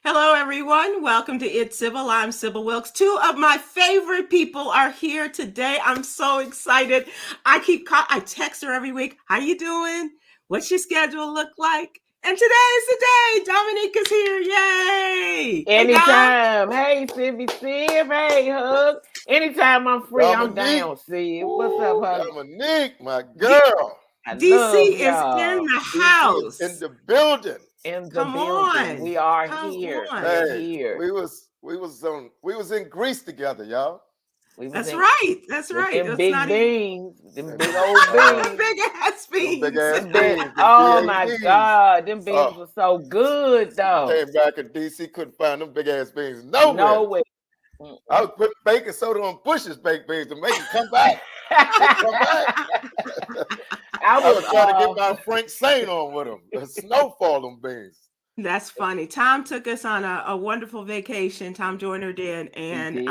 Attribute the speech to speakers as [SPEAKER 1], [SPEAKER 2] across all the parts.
[SPEAKER 1] Hello, everyone. Welcome to It's Sybil. I'm Sybil Wilkes. Two of my favorite people are here today. I'm so excited. I text her every week. How you doing? What's your schedule look like? And today is the day. Dominique is here. Yay! Hey, Dom.
[SPEAKER 2] Anytime. Hey, Sibby Sib. Hey, Hug. Anytime I'm free, I'm
[SPEAKER 3] Dominique.
[SPEAKER 2] down, Sib. What's up,
[SPEAKER 3] Ooh,
[SPEAKER 2] Hug?
[SPEAKER 3] Dominique, my
[SPEAKER 1] D-
[SPEAKER 3] girl.
[SPEAKER 2] I
[SPEAKER 1] DC
[SPEAKER 2] love
[SPEAKER 1] is in
[SPEAKER 2] y'all.
[SPEAKER 1] the
[SPEAKER 3] DC is in
[SPEAKER 1] house.
[SPEAKER 3] the building.
[SPEAKER 2] In the
[SPEAKER 1] Come
[SPEAKER 2] building.
[SPEAKER 1] on.
[SPEAKER 2] We are
[SPEAKER 1] Come
[SPEAKER 2] here.
[SPEAKER 1] on.
[SPEAKER 2] We're
[SPEAKER 3] Hey,
[SPEAKER 2] here.
[SPEAKER 3] we was in Greece together, y'all.
[SPEAKER 2] We was
[SPEAKER 1] That's
[SPEAKER 2] in
[SPEAKER 1] right. That's
[SPEAKER 2] with
[SPEAKER 1] right.
[SPEAKER 2] them
[SPEAKER 1] That's
[SPEAKER 2] big
[SPEAKER 1] not even
[SPEAKER 2] beans. Them
[SPEAKER 3] And
[SPEAKER 2] big old beans.
[SPEAKER 1] big ass
[SPEAKER 3] them big
[SPEAKER 1] beans.
[SPEAKER 3] ass
[SPEAKER 2] Them big,
[SPEAKER 3] beans, them
[SPEAKER 2] oh my
[SPEAKER 3] BABs.
[SPEAKER 2] God. Them beans
[SPEAKER 3] Oh,
[SPEAKER 2] were so good
[SPEAKER 3] we
[SPEAKER 2] though.
[SPEAKER 3] came back and DC couldn't find them big ass beans
[SPEAKER 2] No
[SPEAKER 3] nowhere.
[SPEAKER 2] way.
[SPEAKER 3] I
[SPEAKER 2] Mm-mm.
[SPEAKER 3] was putting baking soda on Bush's baked beans to make them come back. Come back.
[SPEAKER 2] I
[SPEAKER 3] I
[SPEAKER 2] was
[SPEAKER 3] was trying to get my Frank Saint on with them. The snowfall them beans.
[SPEAKER 1] That's funny. Tom took us on a wonderful vacation. Tom Joyner did,
[SPEAKER 2] he
[SPEAKER 1] and
[SPEAKER 2] did.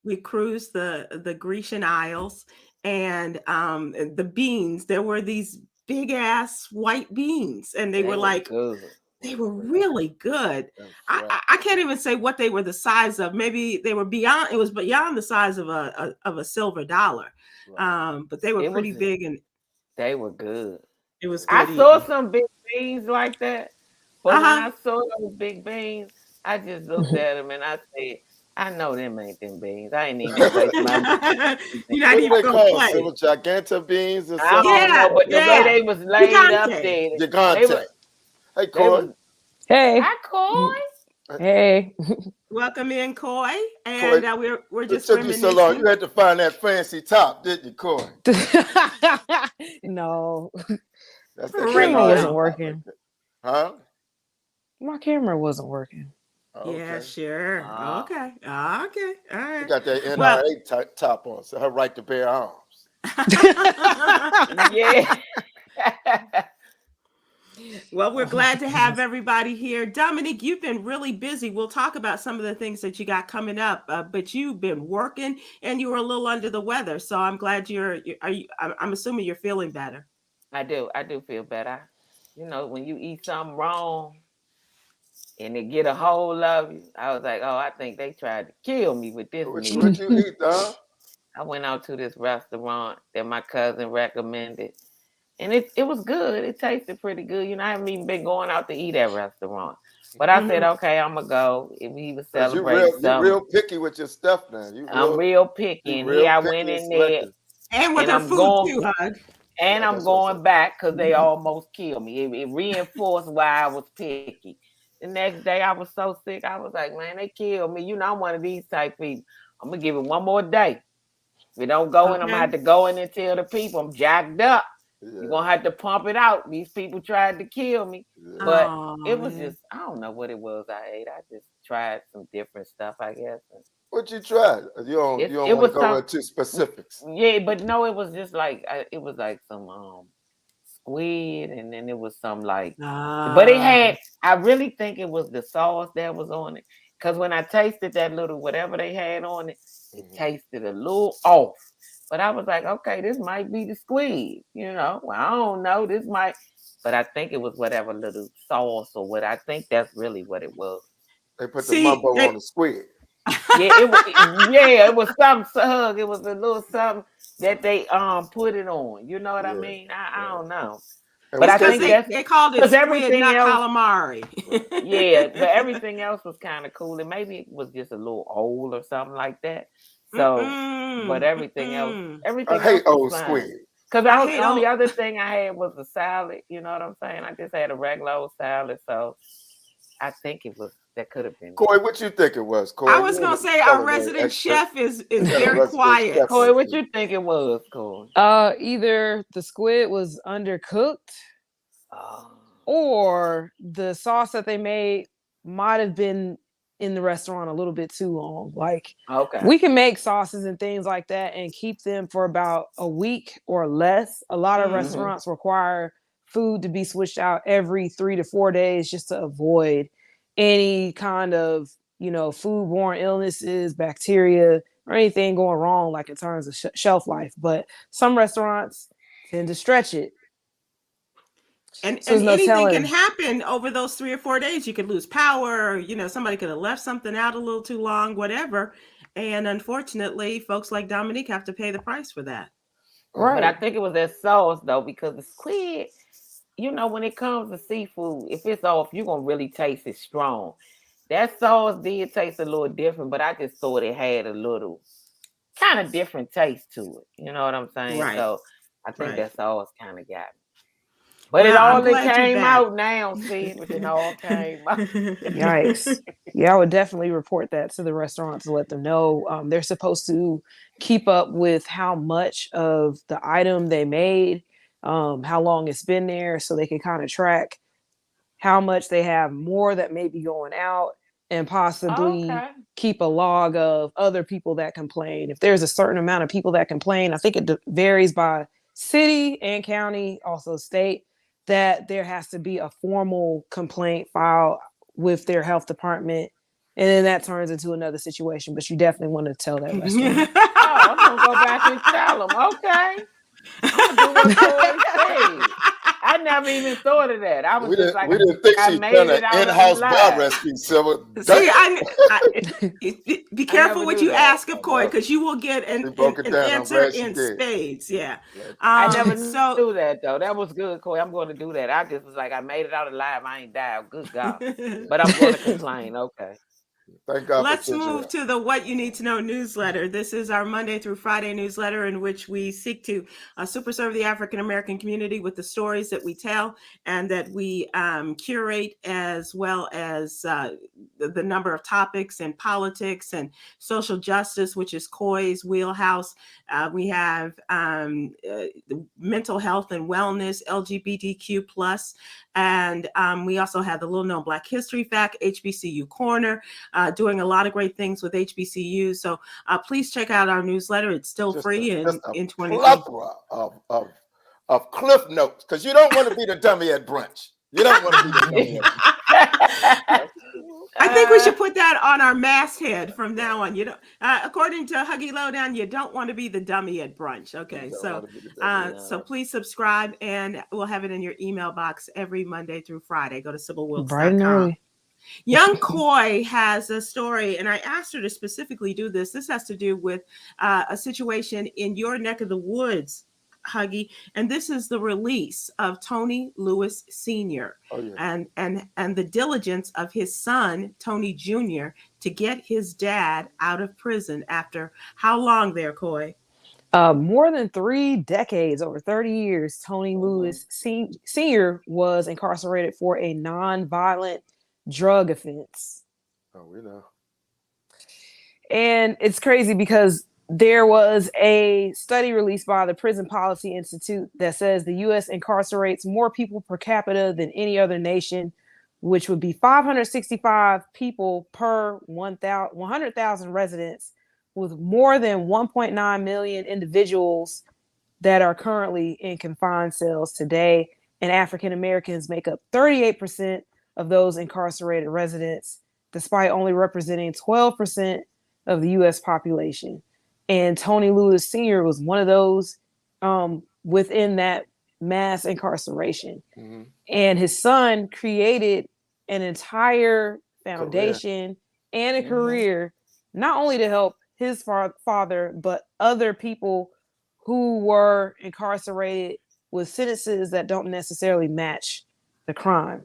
[SPEAKER 1] we cruised the Grecian Isles, and the beans. There were these big ass white beans, and
[SPEAKER 2] They were good.
[SPEAKER 1] they were really good.
[SPEAKER 3] That's
[SPEAKER 1] I,
[SPEAKER 3] right.
[SPEAKER 1] I I can't even say what they were the size of. Maybe they were beyond. It was beyond the size of a silver dollar,
[SPEAKER 3] Right.
[SPEAKER 1] but they were
[SPEAKER 2] It was
[SPEAKER 1] pretty big, and
[SPEAKER 2] they were good.
[SPEAKER 1] it was
[SPEAKER 2] I
[SPEAKER 1] good
[SPEAKER 2] saw
[SPEAKER 1] eating.
[SPEAKER 2] some big beans like that, but
[SPEAKER 1] Uh
[SPEAKER 2] when
[SPEAKER 1] huh.
[SPEAKER 2] I saw those big beans, I just looked at them and I said, "I know them ain't them beans. I ain't even gonna waste my money."
[SPEAKER 1] You're not
[SPEAKER 3] What do
[SPEAKER 1] even
[SPEAKER 3] they
[SPEAKER 1] gonna
[SPEAKER 3] call
[SPEAKER 1] play.
[SPEAKER 3] silver giganta beans or
[SPEAKER 2] I
[SPEAKER 3] something?
[SPEAKER 2] don't know,
[SPEAKER 1] Yeah,
[SPEAKER 2] but the way
[SPEAKER 1] yeah.
[SPEAKER 2] they was laid up
[SPEAKER 1] Gigante.
[SPEAKER 2] there, they
[SPEAKER 3] Gigante.
[SPEAKER 2] were
[SPEAKER 3] Hey,
[SPEAKER 2] they
[SPEAKER 3] Coy.
[SPEAKER 2] was.
[SPEAKER 4] Hey.
[SPEAKER 2] I coy.
[SPEAKER 4] Hey.
[SPEAKER 1] Welcome in, Coy,
[SPEAKER 3] Coy,
[SPEAKER 1] and we're
[SPEAKER 3] it
[SPEAKER 1] just
[SPEAKER 3] took you so long.
[SPEAKER 1] reminiscing.
[SPEAKER 3] You had to find that fancy top, didn't you, Coy?
[SPEAKER 4] No,
[SPEAKER 3] That's
[SPEAKER 4] my
[SPEAKER 3] that
[SPEAKER 4] camera
[SPEAKER 1] Ringing
[SPEAKER 4] wasn't
[SPEAKER 1] out.
[SPEAKER 3] NRA top right
[SPEAKER 4] working.
[SPEAKER 3] there. Huh?
[SPEAKER 4] My camera wasn't working.
[SPEAKER 3] Oh,
[SPEAKER 1] Yeah,
[SPEAKER 3] okay.
[SPEAKER 1] sure.
[SPEAKER 2] Ah,
[SPEAKER 1] Okay. Okay. All
[SPEAKER 3] She
[SPEAKER 1] right.
[SPEAKER 3] got that
[SPEAKER 1] Well,
[SPEAKER 3] NRA top on, so her right to bear arms.
[SPEAKER 2] yeah.
[SPEAKER 1] well, we're glad to have everybody here. Dominique, you've been really busy. We'll talk about some of the things that you got coming up, but you've been working and you were a little under the weather. So I'm glad I'm assuming you're feeling better.
[SPEAKER 2] I do. I do feel better. You know, when you eat something wrong and they get a hold of you, I was like, oh, I think they tried to kill me with this
[SPEAKER 3] What you
[SPEAKER 2] meat.
[SPEAKER 3] what you eat, Don?
[SPEAKER 2] I went out to this restaurant that my cousin recommended, and it was good. It tasted pretty good. You know, I haven't even been going out to eat at restaurant, but I said,
[SPEAKER 1] Hmm.
[SPEAKER 2] okay, I'm gonna go. If he was
[SPEAKER 3] Cause you
[SPEAKER 2] celebrating
[SPEAKER 3] real
[SPEAKER 2] something,
[SPEAKER 3] picky with your stuff now.
[SPEAKER 2] I'm real picky.
[SPEAKER 3] You
[SPEAKER 2] And
[SPEAKER 3] real
[SPEAKER 2] here I went
[SPEAKER 3] picky and
[SPEAKER 2] in there,
[SPEAKER 3] selective.
[SPEAKER 1] And with
[SPEAKER 2] and
[SPEAKER 1] her
[SPEAKER 2] I'm
[SPEAKER 1] food
[SPEAKER 2] going,
[SPEAKER 1] too, Hug.
[SPEAKER 2] and I'm
[SPEAKER 3] That's what's
[SPEAKER 2] going
[SPEAKER 3] up.
[SPEAKER 2] back because they almost killed me. It reinforced why I was picky. The next day, I was so sick. I was like, man, they killed me. You know, I'm one of these type people. I'm gonna give it one more day. If it don't go in, I'm gonna
[SPEAKER 1] Okay.
[SPEAKER 2] have to go in and tell the people I'm jacked up. You're
[SPEAKER 3] Yeah,
[SPEAKER 2] gonna have to pump it out. These people tried to kill me.
[SPEAKER 3] yeah.
[SPEAKER 2] But
[SPEAKER 1] Oh
[SPEAKER 2] it was
[SPEAKER 1] man.
[SPEAKER 2] just, I don't know what it was I ate. I just tried some different stuff, I guess. And
[SPEAKER 3] What you tried? You don't
[SPEAKER 2] it
[SPEAKER 3] want to
[SPEAKER 2] was
[SPEAKER 3] go
[SPEAKER 2] some,
[SPEAKER 3] into specifics.
[SPEAKER 2] yeah, but no, it was just like, it was like some squid, and then it was some like, but it
[SPEAKER 1] Ah.
[SPEAKER 2] had, I really think it was the sauce that was on it. Because when I tasted that little whatever they had on it, it
[SPEAKER 3] Mhm.
[SPEAKER 2] tasted a little off. But I was like, okay, this might be the squid. You know, well, I don't know. This might, but I think it was whatever little sauce or what. I think that's really what it was.
[SPEAKER 3] They put the
[SPEAKER 1] See,
[SPEAKER 3] mumbo on the squid.
[SPEAKER 2] Yeah, it was. Yeah, it was some hug. It was a little something that they put it on. You know what I
[SPEAKER 3] Yeah,
[SPEAKER 2] mean? I
[SPEAKER 3] right.
[SPEAKER 2] don't know,
[SPEAKER 3] And
[SPEAKER 2] but
[SPEAKER 1] it's
[SPEAKER 3] what
[SPEAKER 2] I
[SPEAKER 3] they
[SPEAKER 1] because
[SPEAKER 2] think
[SPEAKER 3] do?
[SPEAKER 2] that's
[SPEAKER 1] they called it
[SPEAKER 2] because
[SPEAKER 1] squid,
[SPEAKER 2] everything
[SPEAKER 1] not
[SPEAKER 2] else.
[SPEAKER 1] calamari.
[SPEAKER 3] Right.
[SPEAKER 2] Yeah, but everything else was kind of cool, and maybe it was just a little old or something like that. So, but
[SPEAKER 1] Mm-mm, mm-mm.
[SPEAKER 3] I
[SPEAKER 2] everything else
[SPEAKER 3] hate
[SPEAKER 2] was
[SPEAKER 3] old
[SPEAKER 2] fine.
[SPEAKER 3] squid.
[SPEAKER 2] Cause
[SPEAKER 1] I
[SPEAKER 2] the
[SPEAKER 1] hate
[SPEAKER 2] only
[SPEAKER 1] all.
[SPEAKER 2] other thing I had was the salad. You know what I'm saying? I just had a regular old salad, so I think it was that could have been it.
[SPEAKER 3] Coy, what you think it was,
[SPEAKER 1] I
[SPEAKER 3] Coy?
[SPEAKER 1] was
[SPEAKER 3] You're
[SPEAKER 1] gonna
[SPEAKER 3] the
[SPEAKER 1] say our
[SPEAKER 3] culinary
[SPEAKER 1] resident
[SPEAKER 3] expert.
[SPEAKER 1] chef is
[SPEAKER 3] We got a
[SPEAKER 1] very
[SPEAKER 3] resident
[SPEAKER 1] quiet.
[SPEAKER 3] chef
[SPEAKER 2] Corey,
[SPEAKER 3] in
[SPEAKER 2] what
[SPEAKER 3] here.
[SPEAKER 2] you think it was, Corey?
[SPEAKER 4] Either the squid was undercooked
[SPEAKER 2] Oh,
[SPEAKER 4] or the sauce that they made might have been in the restaurant a little bit too long. Like
[SPEAKER 2] okay.
[SPEAKER 4] we can make sauces and things like that and keep them for about a week or less. A lot of
[SPEAKER 1] Mm-hmm.
[SPEAKER 2] Mm-hmm.
[SPEAKER 4] restaurants require food to be switched out every 3 to 4 days just to avoid any kind of, foodborne illnesses, bacteria, or anything going wrong, like in terms of shelf life. But some restaurants tend to stretch it.
[SPEAKER 1] And
[SPEAKER 4] So there's no
[SPEAKER 1] anything can
[SPEAKER 4] telling.
[SPEAKER 1] happen over those 3 or 4 days. You could lose power, somebody could have left something out a little too long, whatever. And unfortunately, folks like Dominique have to pay the price for that.
[SPEAKER 2] But I
[SPEAKER 4] Right.
[SPEAKER 2] think it was that sauce though, because the squid, when it comes to seafood, if it's off, you're gonna really taste it strong. That sauce did taste a little different, but I just thought it had a little kind of different taste to it. You know what I'm saying?
[SPEAKER 1] Right.
[SPEAKER 2] So I think
[SPEAKER 1] Right.
[SPEAKER 2] that sauce kind of got me. But
[SPEAKER 1] Well,
[SPEAKER 2] it
[SPEAKER 1] I'm
[SPEAKER 2] all
[SPEAKER 1] glad you're
[SPEAKER 2] came
[SPEAKER 1] back.
[SPEAKER 2] out now, see, but it all came out.
[SPEAKER 4] Yikes. Yeah, I would definitely report that to the restaurant to let them know. They're supposed to keep up with how much of the item they made, how long it's been there, so they can kind of track how much they have more that may be going out, and possibly
[SPEAKER 2] Okay.
[SPEAKER 4] keep a log of other people that complain. If there's a certain amount of people that complain, I think it varies by city and county, also state, that there has to be a formal complaint filed with their health department. And then that turns into another situation. But you definitely want to tell that restaurant.
[SPEAKER 2] Oh, I'm gonna go back and tell them. Okay, I'm gonna do what Coy said. I never even thought of that. I was
[SPEAKER 3] We
[SPEAKER 2] just
[SPEAKER 3] didn't,
[SPEAKER 2] like,
[SPEAKER 3] we didn't think
[SPEAKER 2] I
[SPEAKER 3] she'd
[SPEAKER 2] made
[SPEAKER 3] done
[SPEAKER 2] it
[SPEAKER 3] an
[SPEAKER 2] out of
[SPEAKER 3] in-house
[SPEAKER 2] the
[SPEAKER 3] bar
[SPEAKER 2] lie.
[SPEAKER 3] recipe, Sybil.
[SPEAKER 1] See, be
[SPEAKER 2] I
[SPEAKER 1] careful
[SPEAKER 2] never
[SPEAKER 1] what
[SPEAKER 2] knew
[SPEAKER 1] you
[SPEAKER 2] that.
[SPEAKER 1] ask of Coy, because you will get
[SPEAKER 3] She broke it
[SPEAKER 1] an
[SPEAKER 3] down. I'm
[SPEAKER 1] answer
[SPEAKER 3] glad she
[SPEAKER 1] in
[SPEAKER 3] did.
[SPEAKER 1] spades. Yeah.
[SPEAKER 2] I never
[SPEAKER 1] So
[SPEAKER 2] knew that though. That was good, Coy. I'm going to do that. I just was like, I made it out alive. I ain't died. Good God. But I'm going to complain. Okay.
[SPEAKER 3] Thank God
[SPEAKER 1] let's
[SPEAKER 3] for
[SPEAKER 1] move
[SPEAKER 3] Israel.
[SPEAKER 1] to the What You Need to Know newsletter. This is our Monday through Friday newsletter in which we seek to super serve the African American community with the stories that we tell and that we curate, as well as the number of topics in politics and social justice, which is Coy's wheelhouse. We have mental health and wellness, LGBTQ plus, and we also have the little known Black History Fact, HBCU Corner, doing a lot of great things with HBCUs. So please check out our newsletter. It's still free in 2020.
[SPEAKER 3] Plethora of cliff notes, because you don't want to be the dummy at brunch. You don't want to be the dummy at brunch.
[SPEAKER 1] I think we should put that on our masthead from now on. According to Huggy Lowdown, you don't want to be the dummy at brunch. Okay, so please subscribe, and we'll have it in your email box every Monday through Friday. Go to SybilWilkes.com.
[SPEAKER 4] Bright and early.
[SPEAKER 1] Young Coy has a story, and I asked her to specifically do this. This has to do with a situation in your neck of the woods, Huggy, and this is the release of Tony Lewis Sr.
[SPEAKER 3] Oh, yeah.
[SPEAKER 1] and the diligence of his son, Tony Jr., to get his dad out of prison after how long there, Coy?
[SPEAKER 4] More than 3 decades, over 30 years, Tony Lewis Sr. was incarcerated for a nonviolent drug offense.
[SPEAKER 3] Oh, we know.
[SPEAKER 4] And it's crazy because there was a study released by the Prison Policy Institute that says the U.S. incarcerates more people per capita than any other nation, which would be 565 people per 100,000 residents, with more than 1.9 million individuals that are currently in confined cells today. And African Americans make up 38% of those incarcerated residents, despite only representing 12% of the U.S. population. And Tony Lewis Sr. was one of those within that mass incarceration. Mm-hmm. And his son created an entire foundation and a career, not only to help his father, but other people who were incarcerated with sentences that don't necessarily match the crime.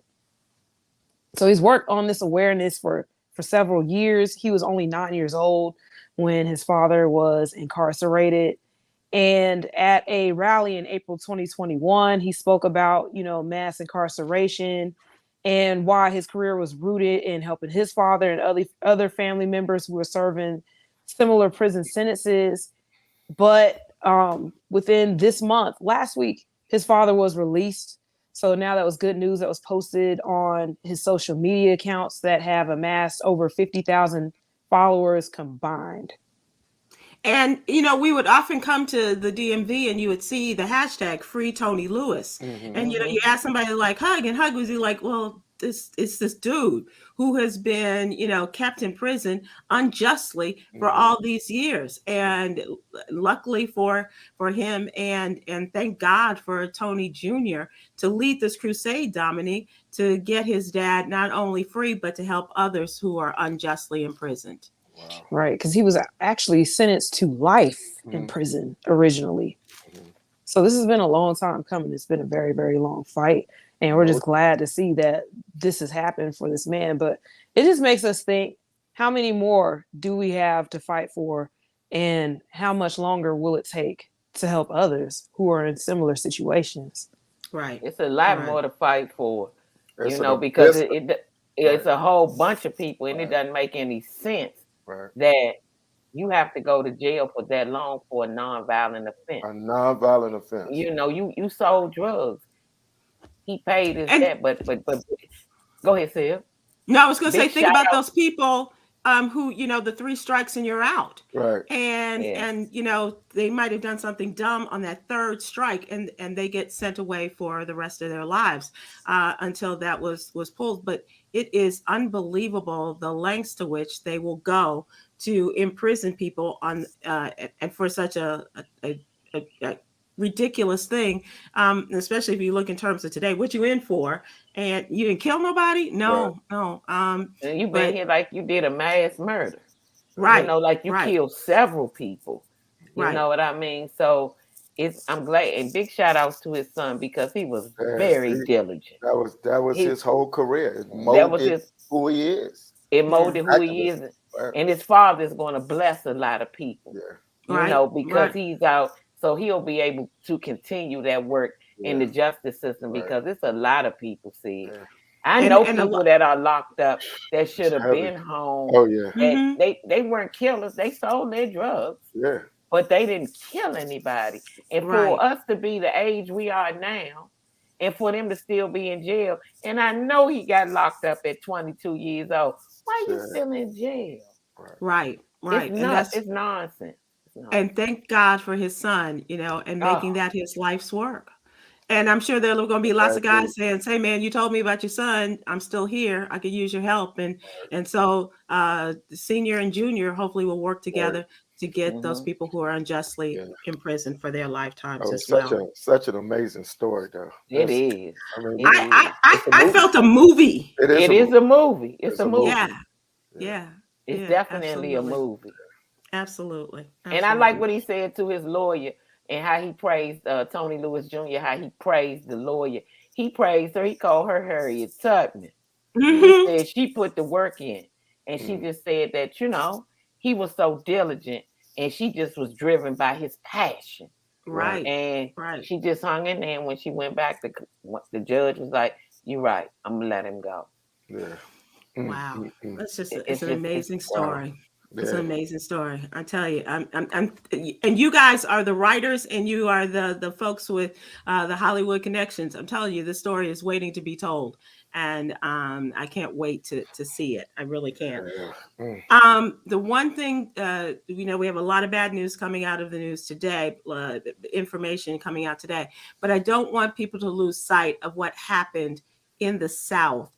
[SPEAKER 4] So he's worked on this awareness for several years. He was only 9 years old when his father was incarcerated. And at a rally in April 2021, he spoke about, mass incarceration and why his career was rooted in helping his father and other family members who were serving similar prison sentences. But within this month, last week, his father was released. So now that was good news that was posted on his social media accounts that have amassed over 50,000 followers combined.
[SPEAKER 1] And, we would often come to the DMV and you would see the hashtag Free Tony Lewis. Mm-hmm. And, you ask somebody like Hug, and Hug was like, well, this dude who has been, kept in prison unjustly for all these years. And luckily for him, and thank God for Tony Jr. to lead this crusade, Dominique, to get his dad not only free, but to help others who are unjustly imprisoned.
[SPEAKER 3] Wow.
[SPEAKER 4] Right, because he was actually sentenced to life in prison originally. So this has been a long time coming. It's been a very, very long fight. And we're just glad to see that this has happened for this man. But it just makes us think, how many more do we have to fight for? And how much longer will it take to help others who are in similar situations?
[SPEAKER 1] Right.
[SPEAKER 2] It's a lot
[SPEAKER 1] Right.
[SPEAKER 2] more to fight for,
[SPEAKER 3] It's
[SPEAKER 2] because it's a whole bunch of people, and it doesn't make any sense that you have to go to jail for that long for a nonviolent offense.
[SPEAKER 3] A nonviolent offense.
[SPEAKER 2] You sold drugs. He paid his
[SPEAKER 1] And-
[SPEAKER 2] debt, but go ahead, Sil.
[SPEAKER 1] No, I was going to say,
[SPEAKER 2] Big
[SPEAKER 1] think
[SPEAKER 2] shout
[SPEAKER 1] about
[SPEAKER 2] out.
[SPEAKER 1] those people who, the 3 strikes and you're out.
[SPEAKER 3] Right.
[SPEAKER 1] And
[SPEAKER 2] Yes.
[SPEAKER 1] and they might have done something dumb on that 3rd strike, and they get sent away for the rest of their lives until that was pulled. But it is unbelievable the lengths to which they will go to imprison people on and for such a ridiculous thing, especially if you look in terms of today. What you in for? And you didn't kill nobody? No.
[SPEAKER 2] And you
[SPEAKER 1] but-
[SPEAKER 2] been here like you did a mass murder.
[SPEAKER 1] Right.
[SPEAKER 2] Like you
[SPEAKER 1] right.
[SPEAKER 2] killed several people. You
[SPEAKER 1] Right.
[SPEAKER 2] know what I mean? So I'm glad, and big shout outs to his son, because he was very diligent.
[SPEAKER 3] That was his whole career. It
[SPEAKER 2] That
[SPEAKER 3] molded
[SPEAKER 2] was
[SPEAKER 3] who he is.
[SPEAKER 2] It molded who he is.
[SPEAKER 3] Right.
[SPEAKER 2] And his father is going to bless a lot of people.
[SPEAKER 3] Yeah.
[SPEAKER 2] Because he's out. So he'll be able to continue that work in the justice system, because it's a lot of people, see.
[SPEAKER 3] Yeah.
[SPEAKER 2] I know people that are locked up that should have been home.
[SPEAKER 3] Oh yeah.
[SPEAKER 2] And they weren't killers. They sold their drugs.
[SPEAKER 3] Yeah.
[SPEAKER 2] But they didn't kill anybody. And for us to be the age we are now, and for them to still be in jail, and I know he got locked up at 22 years old. Why are you still in jail?
[SPEAKER 1] Right.
[SPEAKER 2] It's nonsense.
[SPEAKER 1] And thank God for his son, and making that his life's work. And I'm sure there are going to be lots of guys saying, "Hey, man, you told me about your son. I'm still here. I could use your help." And so the senior and junior hopefully will work together to get those people who are unjustly imprisoned for their lifetimes as well.
[SPEAKER 3] Such an amazing story, though.
[SPEAKER 2] It is.
[SPEAKER 3] I mean,
[SPEAKER 1] I felt a movie.
[SPEAKER 2] It is a movie. It's a movie.
[SPEAKER 1] Yeah.
[SPEAKER 2] It's definitely a movie.
[SPEAKER 1] Absolutely.
[SPEAKER 2] And I like what he said to his lawyer, and how he praised Tony Lewis Jr., how he praised the lawyer. He praised her. He called her Harriet Tubman. He said she put the work in. And she just said that, he was so diligent, and she just was driven by his passion.
[SPEAKER 1] Right.
[SPEAKER 2] And she just hung in there. And when she went back, the judge was like, "You're right. I'm going to let him go."
[SPEAKER 3] Yeah.
[SPEAKER 1] Wow. That's just it's an amazing story.
[SPEAKER 3] Yeah.
[SPEAKER 1] It's an amazing story. I tell you, and you guys are the writers, and you are the folks with the Hollywood connections. I'm telling you, this story is waiting to be told, and I can't wait to see it. I really can't. The one thing, we have a lot of bad news coming out of the news today, information coming out today, but I don't want people to lose sight of what happened in the South.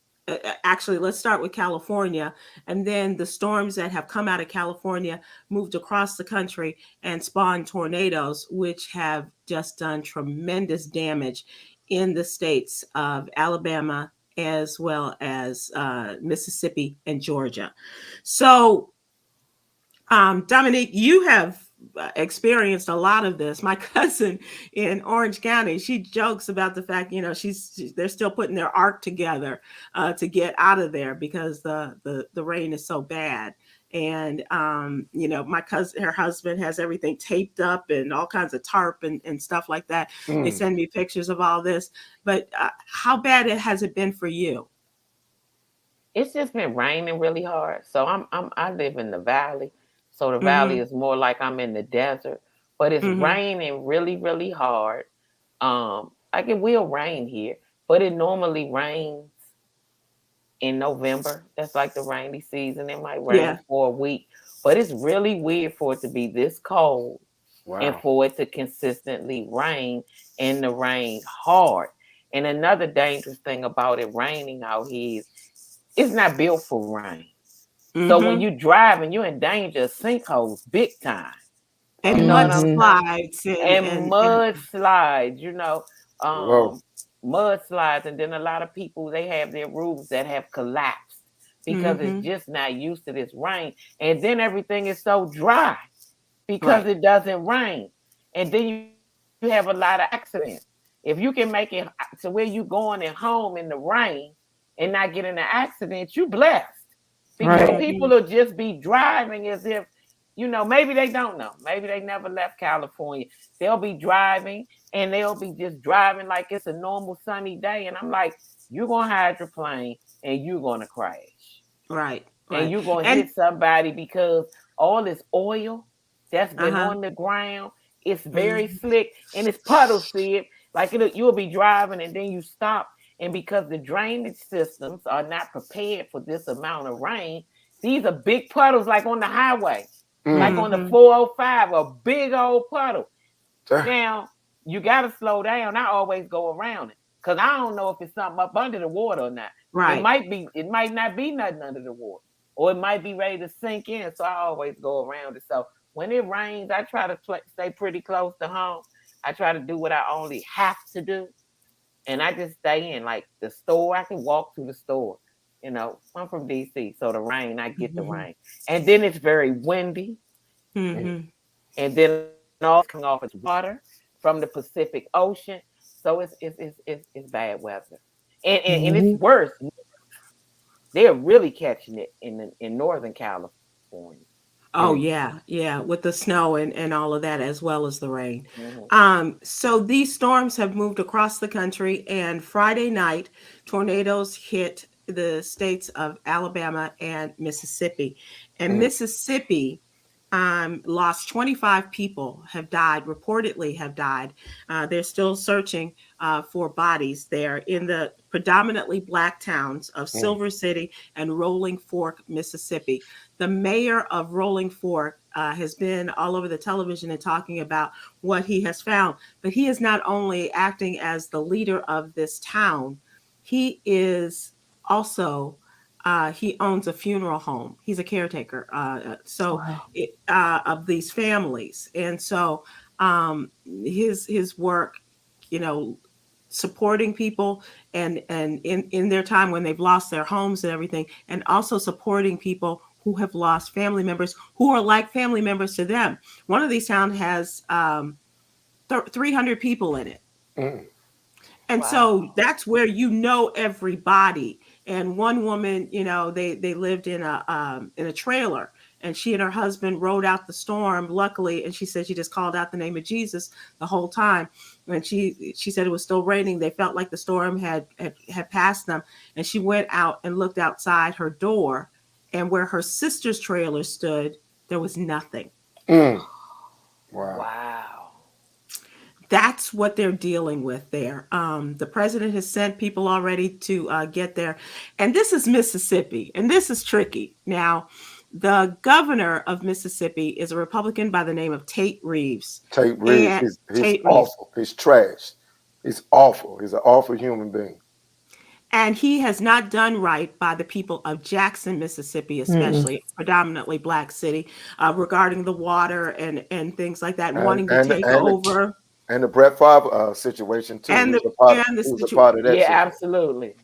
[SPEAKER 1] Actually, let's start with California, and then the storms that have come out of California moved across the country and spawned tornadoes, which have just done tremendous damage in the states of Alabama as well as Mississippi and Georgia. So, Dominique, you have experienced a lot of this. My cousin in Orange County, she jokes about the fact, they're still putting their ark together to get out of there because the rain is so bad. And my cousin, her husband has everything taped up and all kinds of tarp and stuff like that. They send me pictures of all this. But how bad has it been for you?
[SPEAKER 2] It's just been raining really hard. So I live in the valley. So the valley is more like I'm in the desert, but it's raining really, really hard. It will rain here, but it normally rains in November. That's like the rainy season. It might rain for a week, but it's really weird for it to be this cold and for it to consistently rain, and the rain hard. And another dangerous thing about it raining out here is it's not built for rain. So when you're driving, you're in danger of sinkholes big time. You
[SPEAKER 1] And
[SPEAKER 2] know what I'm
[SPEAKER 4] Mhm.
[SPEAKER 2] saying?
[SPEAKER 1] mudslides
[SPEAKER 2] And
[SPEAKER 1] and
[SPEAKER 2] mudslides,
[SPEAKER 3] Whoa.
[SPEAKER 2] mudslides. And then a lot of people, they have their roofs that have collapsed because it's
[SPEAKER 1] mhm.
[SPEAKER 2] just not used to this rain. And then everything is so dry because
[SPEAKER 1] Right.
[SPEAKER 2] it doesn't rain. And then you have a lot of accidents. If you can make it to where you going and home in the rain and not get in an accident, you blessed. Because
[SPEAKER 4] Right.
[SPEAKER 2] people
[SPEAKER 1] Mhm.
[SPEAKER 2] will just be driving as if, maybe they don't know. Maybe they never left California. They'll be driving and they'll be just driving like it's a normal sunny day. And I'm like, you're going to hydroplane and you're going to crash.
[SPEAKER 1] Right.
[SPEAKER 2] And
[SPEAKER 1] Right.
[SPEAKER 2] you're going to
[SPEAKER 1] And
[SPEAKER 2] hit somebody because all this oil that's been
[SPEAKER 1] uh-huh.
[SPEAKER 2] on the ground, it's very
[SPEAKER 1] Mhm.
[SPEAKER 2] slick and it's puddle, see it. Like you'll be driving and then you stop. And because the drainage systems are not prepared for this amount of rain, these are big puddles like on the highway, like
[SPEAKER 3] Mm.
[SPEAKER 2] on the
[SPEAKER 1] Mhm.
[SPEAKER 2] 405, a big old puddle.
[SPEAKER 3] Damn.
[SPEAKER 2] Now, you got to slow down. I always go around it because I don't know if it's something up under the water or not.
[SPEAKER 1] Right.
[SPEAKER 2] It might not be nothing under the water, or it might be ready to sink in. So I always go around it. So when it rains, I try to stay pretty close to home. I try to do what I only have to do, and I just stay in. Like the store, I can walk to the store. I'm from DC, so the rain, I get the
[SPEAKER 1] Mhm.
[SPEAKER 2] rain, and then it's very windy,
[SPEAKER 3] Mm.
[SPEAKER 1] Mhm.
[SPEAKER 2] and then all coming off is water from the Pacific Ocean. So it's bad weather, and it's
[SPEAKER 4] Mhm.
[SPEAKER 2] worse. They're really catching it in Northern California.
[SPEAKER 1] Oh
[SPEAKER 3] Mm.
[SPEAKER 1] yeah, yeah, with the snow and all of that as well as the rain.
[SPEAKER 2] Mm-hmm.
[SPEAKER 1] So these storms have moved across the country, and Friday night, tornadoes hit the states of Alabama and Mississippi. And
[SPEAKER 3] Mm.
[SPEAKER 1] Mississippi lost 25 people, have died, reportedly have died. They're still searching for bodies there in the predominantly Black towns of
[SPEAKER 3] Mm.
[SPEAKER 1] Silver City and Rolling Fork, Mississippi. The mayor of Rolling Fork has been all over the television and talking about what he has found. But he is not only acting as the leader of this town, he is also he owns a funeral home. He's a caretaker.
[SPEAKER 4] Wow.
[SPEAKER 1] Of these families, and so his work, you know, supporting people and in their time when they've lost their homes and everything, and also supporting people who have lost family members who are like family members to them. One of these towns has 300 people in it.
[SPEAKER 3] Mm.
[SPEAKER 1] And so
[SPEAKER 2] Wow.
[SPEAKER 1] that's where you know everybody. And one woman, you know, they lived in a trailer, and she and her husband rode out the storm. Luckily, and she said she just called out the name of Jesus the whole time. And she said it was still raining. They felt like the storm had passed them, and she went out and looked outside her door, and where her sister's trailer stood, there was nothing.
[SPEAKER 3] Mm. Wow.
[SPEAKER 2] Wow.
[SPEAKER 1] That's what they're dealing with there. The president has sent people already to get there. And this is Mississippi, and this is tricky. Now, the governor of Mississippi is a Republican by the name of Tate Reeves.
[SPEAKER 3] Tate Reeves,
[SPEAKER 1] And
[SPEAKER 3] he's
[SPEAKER 1] Tate Reeves.
[SPEAKER 3] awful. He's trash. He's awful. He's an awful human being.
[SPEAKER 1] And he has not done right by the people of Jackson, Mississippi,
[SPEAKER 4] Mm-mm.
[SPEAKER 1] especially predominantly Black city, regarding the water and things like that,
[SPEAKER 3] And
[SPEAKER 1] wanting to
[SPEAKER 3] and
[SPEAKER 1] take
[SPEAKER 3] and
[SPEAKER 1] over
[SPEAKER 3] and the Brett Favre situation too.
[SPEAKER 1] and
[SPEAKER 3] He
[SPEAKER 1] the
[SPEAKER 3] was a part.
[SPEAKER 1] and the
[SPEAKER 3] He was a
[SPEAKER 1] situation.
[SPEAKER 3] part of that
[SPEAKER 2] Yeah,
[SPEAKER 3] situation.
[SPEAKER 2] absolutely.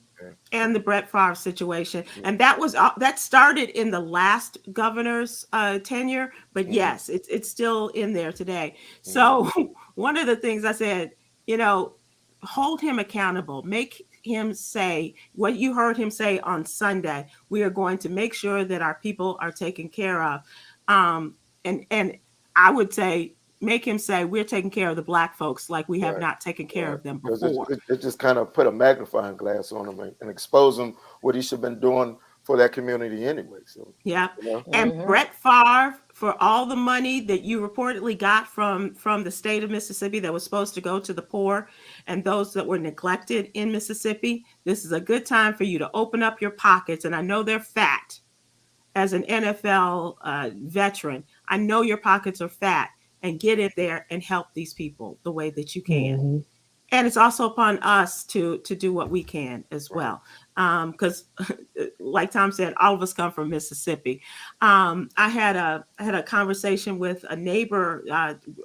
[SPEAKER 1] And the Brett Favre situation,
[SPEAKER 3] Yeah.
[SPEAKER 1] and that started in the last governor's tenure, but
[SPEAKER 3] Mm-hmm.
[SPEAKER 1] yes, it's still in there today.
[SPEAKER 3] Mm-hmm.
[SPEAKER 1] So one of the things I said, you know, hold him accountable, make him say what you heard him say on Sunday. We are going to make sure that our people are taken care of, and I would say make him say we're taking care of the Black folks like we have
[SPEAKER 3] Right.
[SPEAKER 1] not taken care
[SPEAKER 3] Right.
[SPEAKER 1] of them
[SPEAKER 3] Because
[SPEAKER 1] before.
[SPEAKER 3] it just kind of put a magnifying glass on him and expose him what he should have been doing for that community anyway. So
[SPEAKER 1] Yeah.
[SPEAKER 3] you know.
[SPEAKER 1] And
[SPEAKER 2] Mm-hmm.
[SPEAKER 1] Brett Favre, for all the money that you reportedly got from the state of Mississippi that was supposed to go to the poor and those that were neglected in Mississippi, this is a good time for you to open up your pockets. And I know they're fat. As an NFL veteran, I know your pockets are fat, and get in there and help these people the way that you can.
[SPEAKER 4] Mhm.
[SPEAKER 1] And it's also upon us to do what we can as well, because like Tom said, all of us come from Mississippi. I had a conversation with a neighbor.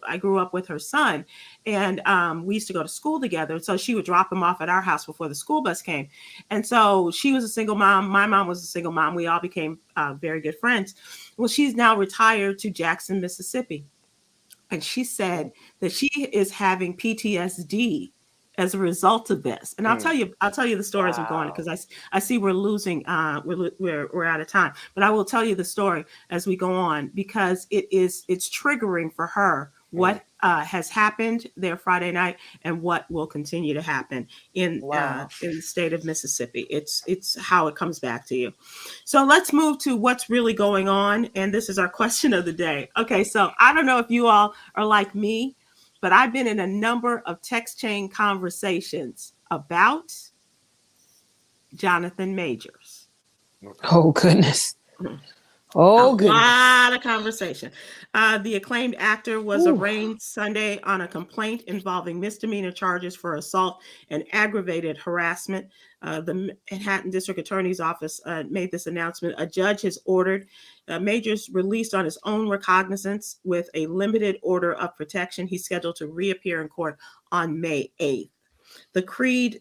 [SPEAKER 1] I grew up with her son, and we used to go to school together. So she would drop him off at our house before the school bus came, and so she was a single mom. My mom was a single mom. We all became very good friends. Well, she's now retired to Jackson, Mississippi. And she said that she is having PTSD as a result of this. And I'll tell you the story as we're going, because I see we're losing, we're out of time. But I will tell you the story as we go on, because it's triggering for her what has happened there Friday night and what will continue to happen in the state of Mississippi. It's how it comes back to you. So let's move to what's really going on. And this is our question of the day. Okay, so I don't know if you all are like me, but I've been in a number of text chain conversations about Jonathan Majors.
[SPEAKER 4] Oh, goodness.
[SPEAKER 1] Mm-hmm.
[SPEAKER 4] Oh,
[SPEAKER 1] a
[SPEAKER 4] goodness.
[SPEAKER 1] lot of conversation. The acclaimed actor was arraigned Sunday on a complaint involving misdemeanor charges for assault and aggravated harassment. The Manhattan District Attorney's Office made this announcement. A judge has ordered Majors released on his own recognizance with a limited order of protection. He's scheduled to reappear in court on May 8th. The Creed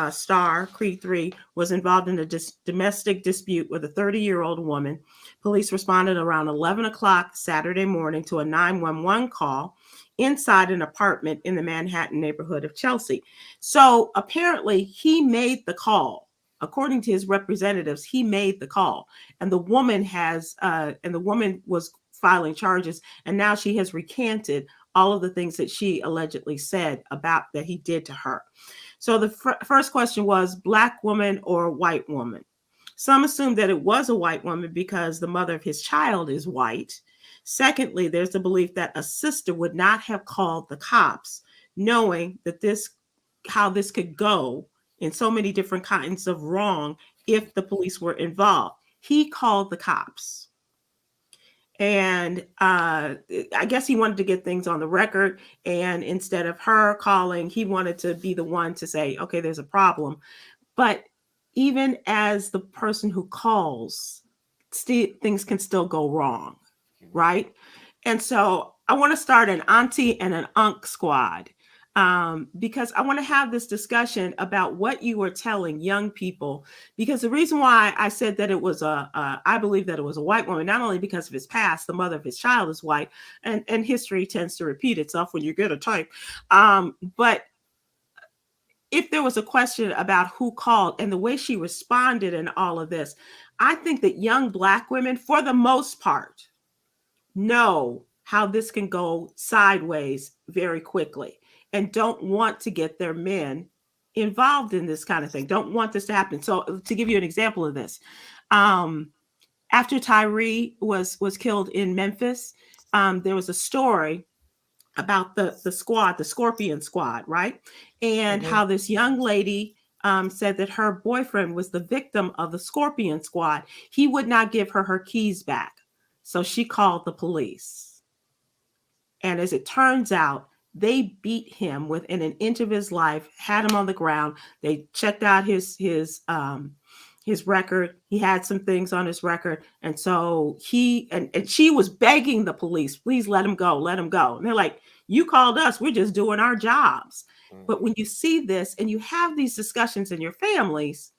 [SPEAKER 1] star, Creed 3, was involved in a domestic dispute with a 30-year-old woman. Police responded around 11 o'clock Saturday morning to a 911 call inside an apartment in the Manhattan neighborhood of Chelsea. So apparently he made the call. According to his representatives, he made the call. And the woman was filing charges, and now she has recanted all of the things that she allegedly said about that he did to her. So the first question was black woman or white woman. Some assume that it was a white woman because the mother of his child is white. Secondly, there's the belief that a sister would not have called the cops, knowing that how this could go in so many different kinds of wrong if the police were involved. He called the cops. And I guess he wanted to get things on the record. And instead of her calling, he wanted to be the one to say, okay, there's a problem. But even as the person who calls, things can still go wrong, right? And so I want to start an auntie and an unc squad, because I want to have this discussion about what you were telling young people. Because the reason why I said that it was I believe that it was a white woman, not only because of his past, the mother of his child is white, and history tends to repeat itself when you get a type. But if there was a question about who called and the way she responded and all of this, I think that young black women, for the most part, know how this can go sideways very quickly and don't want to get their men involved in this kind of thing, don't want this to happen. So to give you an example of this, after Tyree was killed in Memphis, there was a story about the squad, the Scorpion Squad, right? And how this young lady said that her boyfriend was the victim of the Scorpion Squad. He would not give her keys back. So she called the police. And as it turns out, they beat him within an inch of his life, had him on the ground. They checked out his record. He had some things on his record. And so and she was begging the police, please let him go, let him go. And they're like, you called us, we're just doing our jobs. But when you see this and you have these discussions in your families,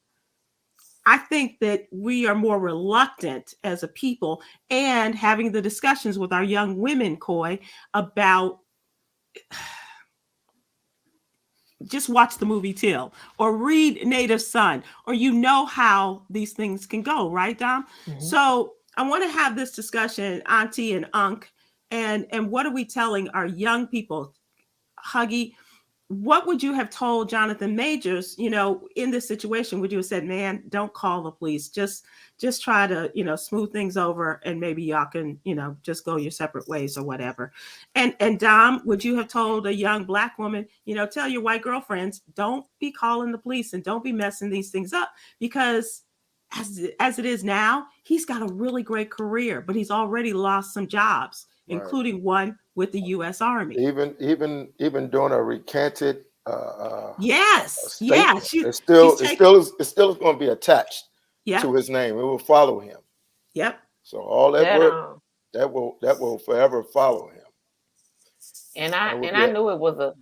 [SPEAKER 1] I think that we are more reluctant as a people, and having the discussions with our young women, Coy, about just watch the movie Till or read Native Son, or how these things can go, right, Dom? So I want to have this discussion, Auntie and Unc, and what are we telling our young people? Huggy, what would you have told Jonathan Majors, in this situation? Would you have said, man, don't call the police, just try to, smooth things over, and maybe y'all can, just go your separate ways or whatever. And Dom, would you have told a young black woman, tell your white girlfriends, don't be calling the police and don't be messing these things up, because as it is now, he's got a really great career, but he's already lost some jobs, including one with the U.S. Army.
[SPEAKER 3] Even doing a recanted
[SPEAKER 1] Yes, yeah.
[SPEAKER 3] statement. It's still going to be attached
[SPEAKER 1] Yep,
[SPEAKER 3] to his name. It will follow him.
[SPEAKER 1] yep.
[SPEAKER 3] So all that
[SPEAKER 2] That
[SPEAKER 3] work that will forever follow him.
[SPEAKER 2] and
[SPEAKER 3] That will
[SPEAKER 2] I
[SPEAKER 3] be
[SPEAKER 2] knew it was a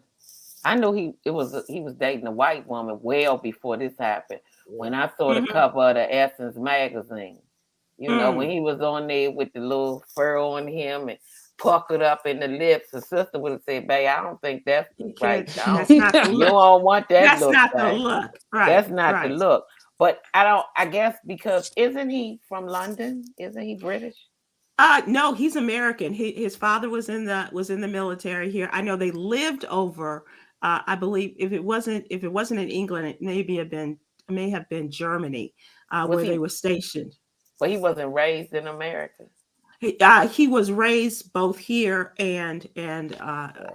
[SPEAKER 2] I knew he was dating a white woman well before this happened. When I saw the
[SPEAKER 1] Mm-hmm.
[SPEAKER 2] cover of the Essence magazine, you know, when
[SPEAKER 1] Mm.
[SPEAKER 2] he was on there with the little fur on him and puckered up in the lips, the sister would have said, "Babe, I don't think that's
[SPEAKER 1] You
[SPEAKER 2] right.
[SPEAKER 1] can't. That's not the
[SPEAKER 2] You
[SPEAKER 1] look.
[SPEAKER 2] don't want that
[SPEAKER 1] That's
[SPEAKER 2] look,
[SPEAKER 1] not the
[SPEAKER 2] babe.
[SPEAKER 1] look. Right,
[SPEAKER 2] That's not the
[SPEAKER 1] right.
[SPEAKER 2] look." But I guess because isn't he from London? Isn't he British?
[SPEAKER 1] No, he's American. His father was in the military here. I know they lived over. I believe if it wasn't in England, it may have been Germany,
[SPEAKER 2] Was
[SPEAKER 1] where they
[SPEAKER 2] he?
[SPEAKER 1] were stationed.
[SPEAKER 2] But he wasn't raised in America.
[SPEAKER 1] He was raised both here and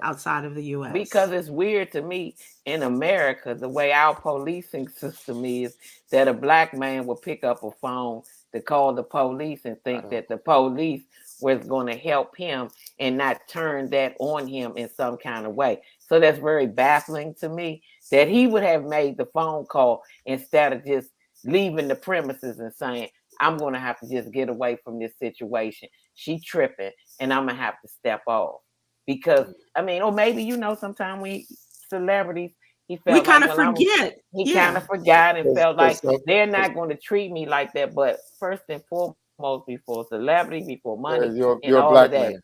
[SPEAKER 1] outside of the
[SPEAKER 2] Because
[SPEAKER 1] U.S.
[SPEAKER 2] it's weird to me in America, the way our policing system is, that a black man will pick up a phone to call the police and think that the police was going to help him and not turn that on him in some kind of way. So that's very baffling to me that he would have made the phone call instead of just leaving the premises and saying, I'm going to have to just get away from this situation. She tripping and I'm going to have to step off. Because I mean, or maybe sometimes we celebrities, he
[SPEAKER 1] We
[SPEAKER 2] felt
[SPEAKER 1] kind
[SPEAKER 2] like,
[SPEAKER 1] of
[SPEAKER 2] well,
[SPEAKER 1] forget.
[SPEAKER 2] he kind
[SPEAKER 1] Yeah,
[SPEAKER 2] of forgot and felt like
[SPEAKER 3] Because
[SPEAKER 2] they're not going to treat me like that. But first and foremost, before celebrity, before money, and
[SPEAKER 3] you're a
[SPEAKER 2] all of
[SPEAKER 3] black
[SPEAKER 2] that,
[SPEAKER 3] man.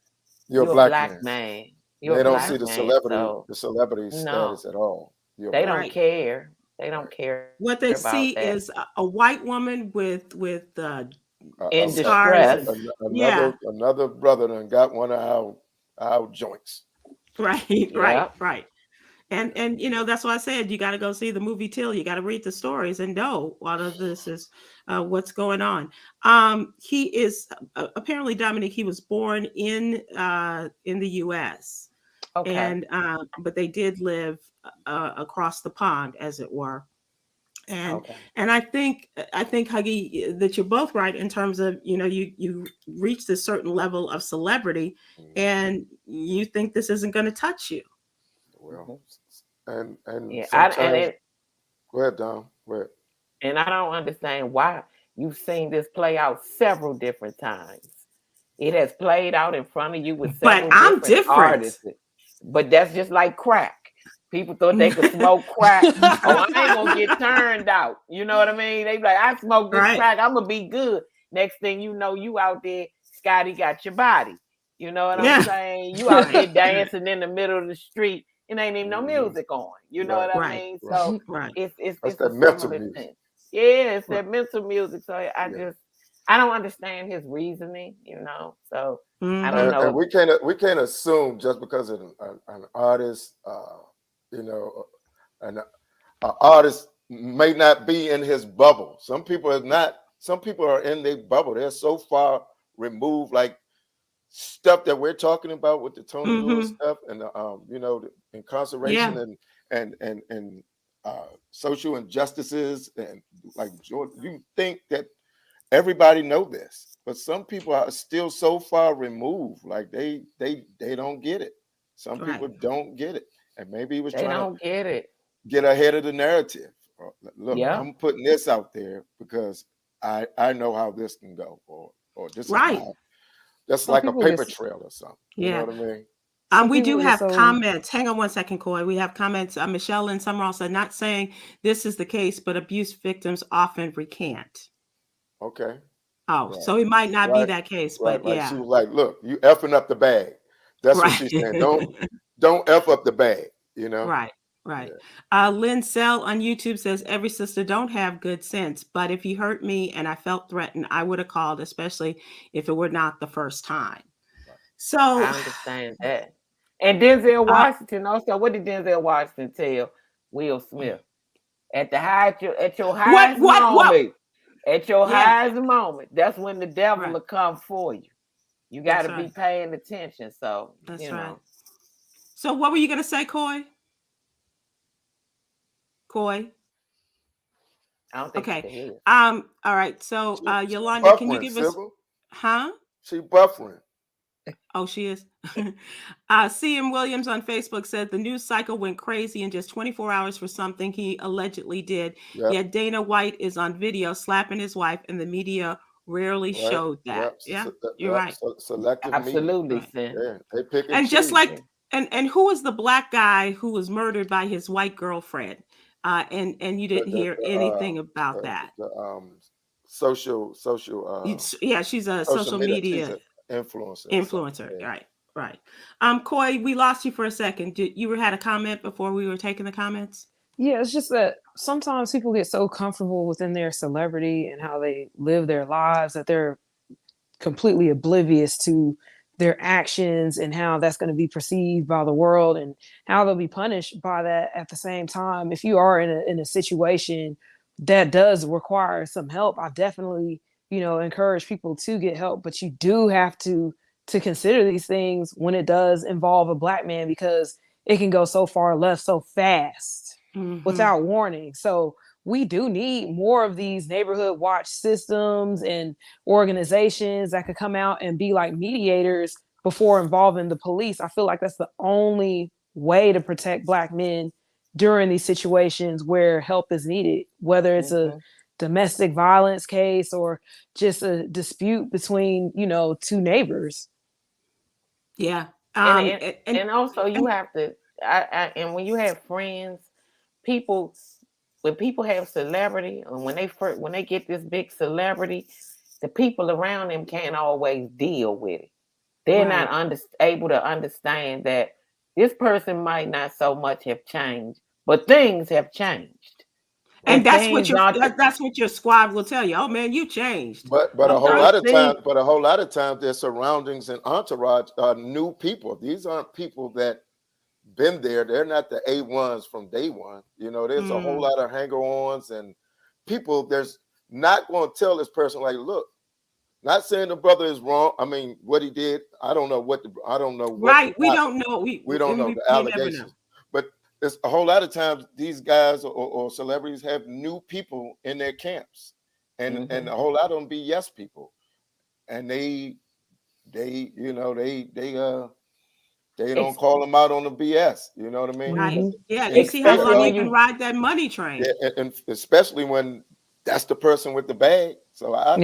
[SPEAKER 3] You're a
[SPEAKER 2] you're a
[SPEAKER 3] black
[SPEAKER 2] black
[SPEAKER 3] man.
[SPEAKER 2] man. You're a
[SPEAKER 3] They don't see
[SPEAKER 2] black
[SPEAKER 3] the
[SPEAKER 2] man. So
[SPEAKER 3] celebrity
[SPEAKER 2] no,
[SPEAKER 3] status at all. You're a
[SPEAKER 2] they
[SPEAKER 3] black
[SPEAKER 2] don't
[SPEAKER 1] right.
[SPEAKER 2] care. They don't
[SPEAKER 3] right.
[SPEAKER 2] care
[SPEAKER 1] What they see
[SPEAKER 2] about that.
[SPEAKER 1] is a white woman with
[SPEAKER 2] In
[SPEAKER 1] scars
[SPEAKER 2] distress.
[SPEAKER 1] and yeah,
[SPEAKER 3] Another brother done got one of our joints.
[SPEAKER 1] right, right,
[SPEAKER 2] Yeah.
[SPEAKER 1] right. And that's why I said you got to go see the movie Till. You got to read the stories and know all of this is what's going on. He is apparently Dominic. He was born in the U.S.
[SPEAKER 2] Okay.
[SPEAKER 1] and but they did live across the pond, as it were. And
[SPEAKER 2] Okay.
[SPEAKER 1] and I think Huggy that you're both right in terms of you reached a certain level of celebrity and you think this isn't going to touch you.
[SPEAKER 3] Well,
[SPEAKER 2] Mhm.
[SPEAKER 3] and
[SPEAKER 2] Yeah.
[SPEAKER 3] sometimes go ahead, Dom. Go ahead.
[SPEAKER 2] And I don't understand why. You've seen this play out several different times. It has played out in front of you with
[SPEAKER 1] But
[SPEAKER 2] several
[SPEAKER 1] I'm
[SPEAKER 2] different
[SPEAKER 1] different.
[SPEAKER 2] artists. But that's just like crack. People thought they could smoke crack. Oh, I ain't gonna get turned out. You know what I mean? They be like, I smoke this
[SPEAKER 1] Right.
[SPEAKER 2] crack, I'm gonna be good. Next thing you know, you out there, Scotty got your body. You know what I'm
[SPEAKER 1] Yeah.
[SPEAKER 2] saying? You out
[SPEAKER 1] Right.
[SPEAKER 2] there dancing in the middle of the street and ain't even no
[SPEAKER 3] Mhm.
[SPEAKER 2] music on. You know
[SPEAKER 3] Right,
[SPEAKER 2] what I
[SPEAKER 1] Right.
[SPEAKER 2] mean?
[SPEAKER 3] right.
[SPEAKER 2] So
[SPEAKER 1] Right.
[SPEAKER 3] That's
[SPEAKER 2] it's
[SPEAKER 3] that
[SPEAKER 2] a
[SPEAKER 3] mental
[SPEAKER 2] similar
[SPEAKER 3] music.
[SPEAKER 2] thing. Yeah, it's
[SPEAKER 1] Right.
[SPEAKER 2] that mental music. So
[SPEAKER 3] Yeah.
[SPEAKER 2] I don't understand his reasoning, So I don't
[SPEAKER 1] Mm-hmm.
[SPEAKER 3] And
[SPEAKER 2] know.
[SPEAKER 3] we can't assume just because of an artist, you know, an artist may not be in his bubble. Some people are not. Some people are in their bubble. They're so far removed, like stuff that we're talking about with the Tony Lewis
[SPEAKER 1] Mm-hmm.
[SPEAKER 3] stuff and the
[SPEAKER 1] Yeah.
[SPEAKER 3] incarceration and social injustices and like Jordan. You think that everybody know this, but some people are still so far removed, like they don't get it. Some
[SPEAKER 1] Right.
[SPEAKER 3] people don't get it, and maybe he was
[SPEAKER 2] They
[SPEAKER 3] trying to
[SPEAKER 2] don't get it.
[SPEAKER 3] get ahead of the narrative. Look,
[SPEAKER 2] Yeah.
[SPEAKER 3] I'm putting this out there because I know how this can go, or this is
[SPEAKER 1] Right.
[SPEAKER 3] my that's
[SPEAKER 4] Some
[SPEAKER 3] like a
[SPEAKER 4] people get
[SPEAKER 3] paper trail or something. You know
[SPEAKER 1] Yeah.
[SPEAKER 3] what I mean?
[SPEAKER 4] some
[SPEAKER 1] We do
[SPEAKER 4] people get
[SPEAKER 1] have
[SPEAKER 4] so
[SPEAKER 1] comments. Hang on one second, Coy. We have comments. Michelle and Summerall said, not saying this is the case, but abuse victims often recant.
[SPEAKER 3] Okay,
[SPEAKER 1] Oh,
[SPEAKER 3] right,
[SPEAKER 1] so it might not be
[SPEAKER 3] right,
[SPEAKER 1] that case,
[SPEAKER 3] right.
[SPEAKER 1] but
[SPEAKER 3] Like she
[SPEAKER 1] yeah.
[SPEAKER 3] was like, "Look, you effing up the bag." That's what
[SPEAKER 1] Right.
[SPEAKER 3] she's saying. Don't f up the bag. You know?
[SPEAKER 1] Right. Right.
[SPEAKER 3] Yeah.
[SPEAKER 1] Lynn Sell on YouTube says every sister don't have good sense, but if he hurt me and I felt threatened, I would have called, especially if it were not the first time.
[SPEAKER 3] Right.
[SPEAKER 1] So,
[SPEAKER 2] I understand that. And Denzel
[SPEAKER 1] uh,
[SPEAKER 2] Washington also, what did Denzel Washington tell Will Smith? At your
[SPEAKER 1] what,
[SPEAKER 2] highest
[SPEAKER 1] what, what?
[SPEAKER 2] moment, at your
[SPEAKER 1] Yeah,
[SPEAKER 2] highest moment, that's when the devil
[SPEAKER 1] right.
[SPEAKER 2] will come for you. You got
[SPEAKER 1] That's
[SPEAKER 2] to be
[SPEAKER 1] right.
[SPEAKER 2] paying attention. So,
[SPEAKER 1] That's right. So, what were you going to say, Coy? Coy?
[SPEAKER 2] I don't think he
[SPEAKER 1] Okay.
[SPEAKER 2] could hear.
[SPEAKER 1] All right. So,
[SPEAKER 3] She
[SPEAKER 1] Yolanda, can you
[SPEAKER 3] buffering,
[SPEAKER 1] give us,
[SPEAKER 3] Sybil.
[SPEAKER 1] huh?
[SPEAKER 3] She buffering.
[SPEAKER 1] Oh, she is. CM Williams on Facebook said the news cycle went crazy in just 24 hours for something he allegedly did.
[SPEAKER 3] Yep.
[SPEAKER 1] Yet Dana White is on video slapping his wife, and the media rarely
[SPEAKER 3] Right.
[SPEAKER 1] showed that.
[SPEAKER 3] Yep.
[SPEAKER 1] Yeah, you're
[SPEAKER 3] Yep.
[SPEAKER 1] right.
[SPEAKER 3] Selective media.
[SPEAKER 2] Absolutely,
[SPEAKER 1] Right.
[SPEAKER 2] Sin.
[SPEAKER 3] Yeah. They pick and
[SPEAKER 1] And just
[SPEAKER 3] choose.
[SPEAKER 1] like, and who was the black guy who was murdered by his white girlfriend? And you didn't hear anything about that.
[SPEAKER 3] The social
[SPEAKER 1] Yeah, she's a
[SPEAKER 3] social
[SPEAKER 1] social
[SPEAKER 3] media. She's
[SPEAKER 1] media
[SPEAKER 3] an influencer. or something.
[SPEAKER 1] influencer.
[SPEAKER 3] Yeah.
[SPEAKER 1] Right, right. Coy, we lost you for a second. You had a comment before we were taking the comments?
[SPEAKER 4] Yeah, it's just that sometimes people get so comfortable within their celebrity and how they live their lives that they're completely oblivious to their actions and how that's going to be perceived by the world and how they'll be punished by that at the same time. If you are in a situation that does require some help, I definitely, encourage people to get help, but you do have to consider these things when it does involve a black man, because it can go so far left so fast without warning. So we do need more of these neighborhood watch systems and organizations that could come out and be like mediators before involving the police. I feel like that's the only way to protect black men during these situations where help is needed, whether it's a domestic violence case or just a dispute between, two neighbors.
[SPEAKER 1] Yeah.
[SPEAKER 2] And also you have to, and when you have friends, people, when people have celebrity, and when they get this big celebrity, the people around them can't always deal with it. They're not able to understand that this person might not so much have changed, but things have changed.
[SPEAKER 1] And that's what your squad will tell you. Oh man, you changed.
[SPEAKER 3] But a whole lot of times their surroundings and entourage are new people. These aren't people that been there. They're not the A1s from day one. There's a whole lot of hanger-ons and people there's not going to tell this person like, look, not saying the brother is wrong. I mean, what he did, I don't know what.
[SPEAKER 1] Right, we don't know. We
[SPEAKER 3] don't know the allegations. But there's a whole lot of times these guys or celebrities have new people in their camps, and a whole lot of them be yes people, and they don't call them out on the BS. You know what I mean?
[SPEAKER 1] Right. Yeah. You see how long you can ride that money train.
[SPEAKER 3] Yeah, and especially when that's the person with the bag. So I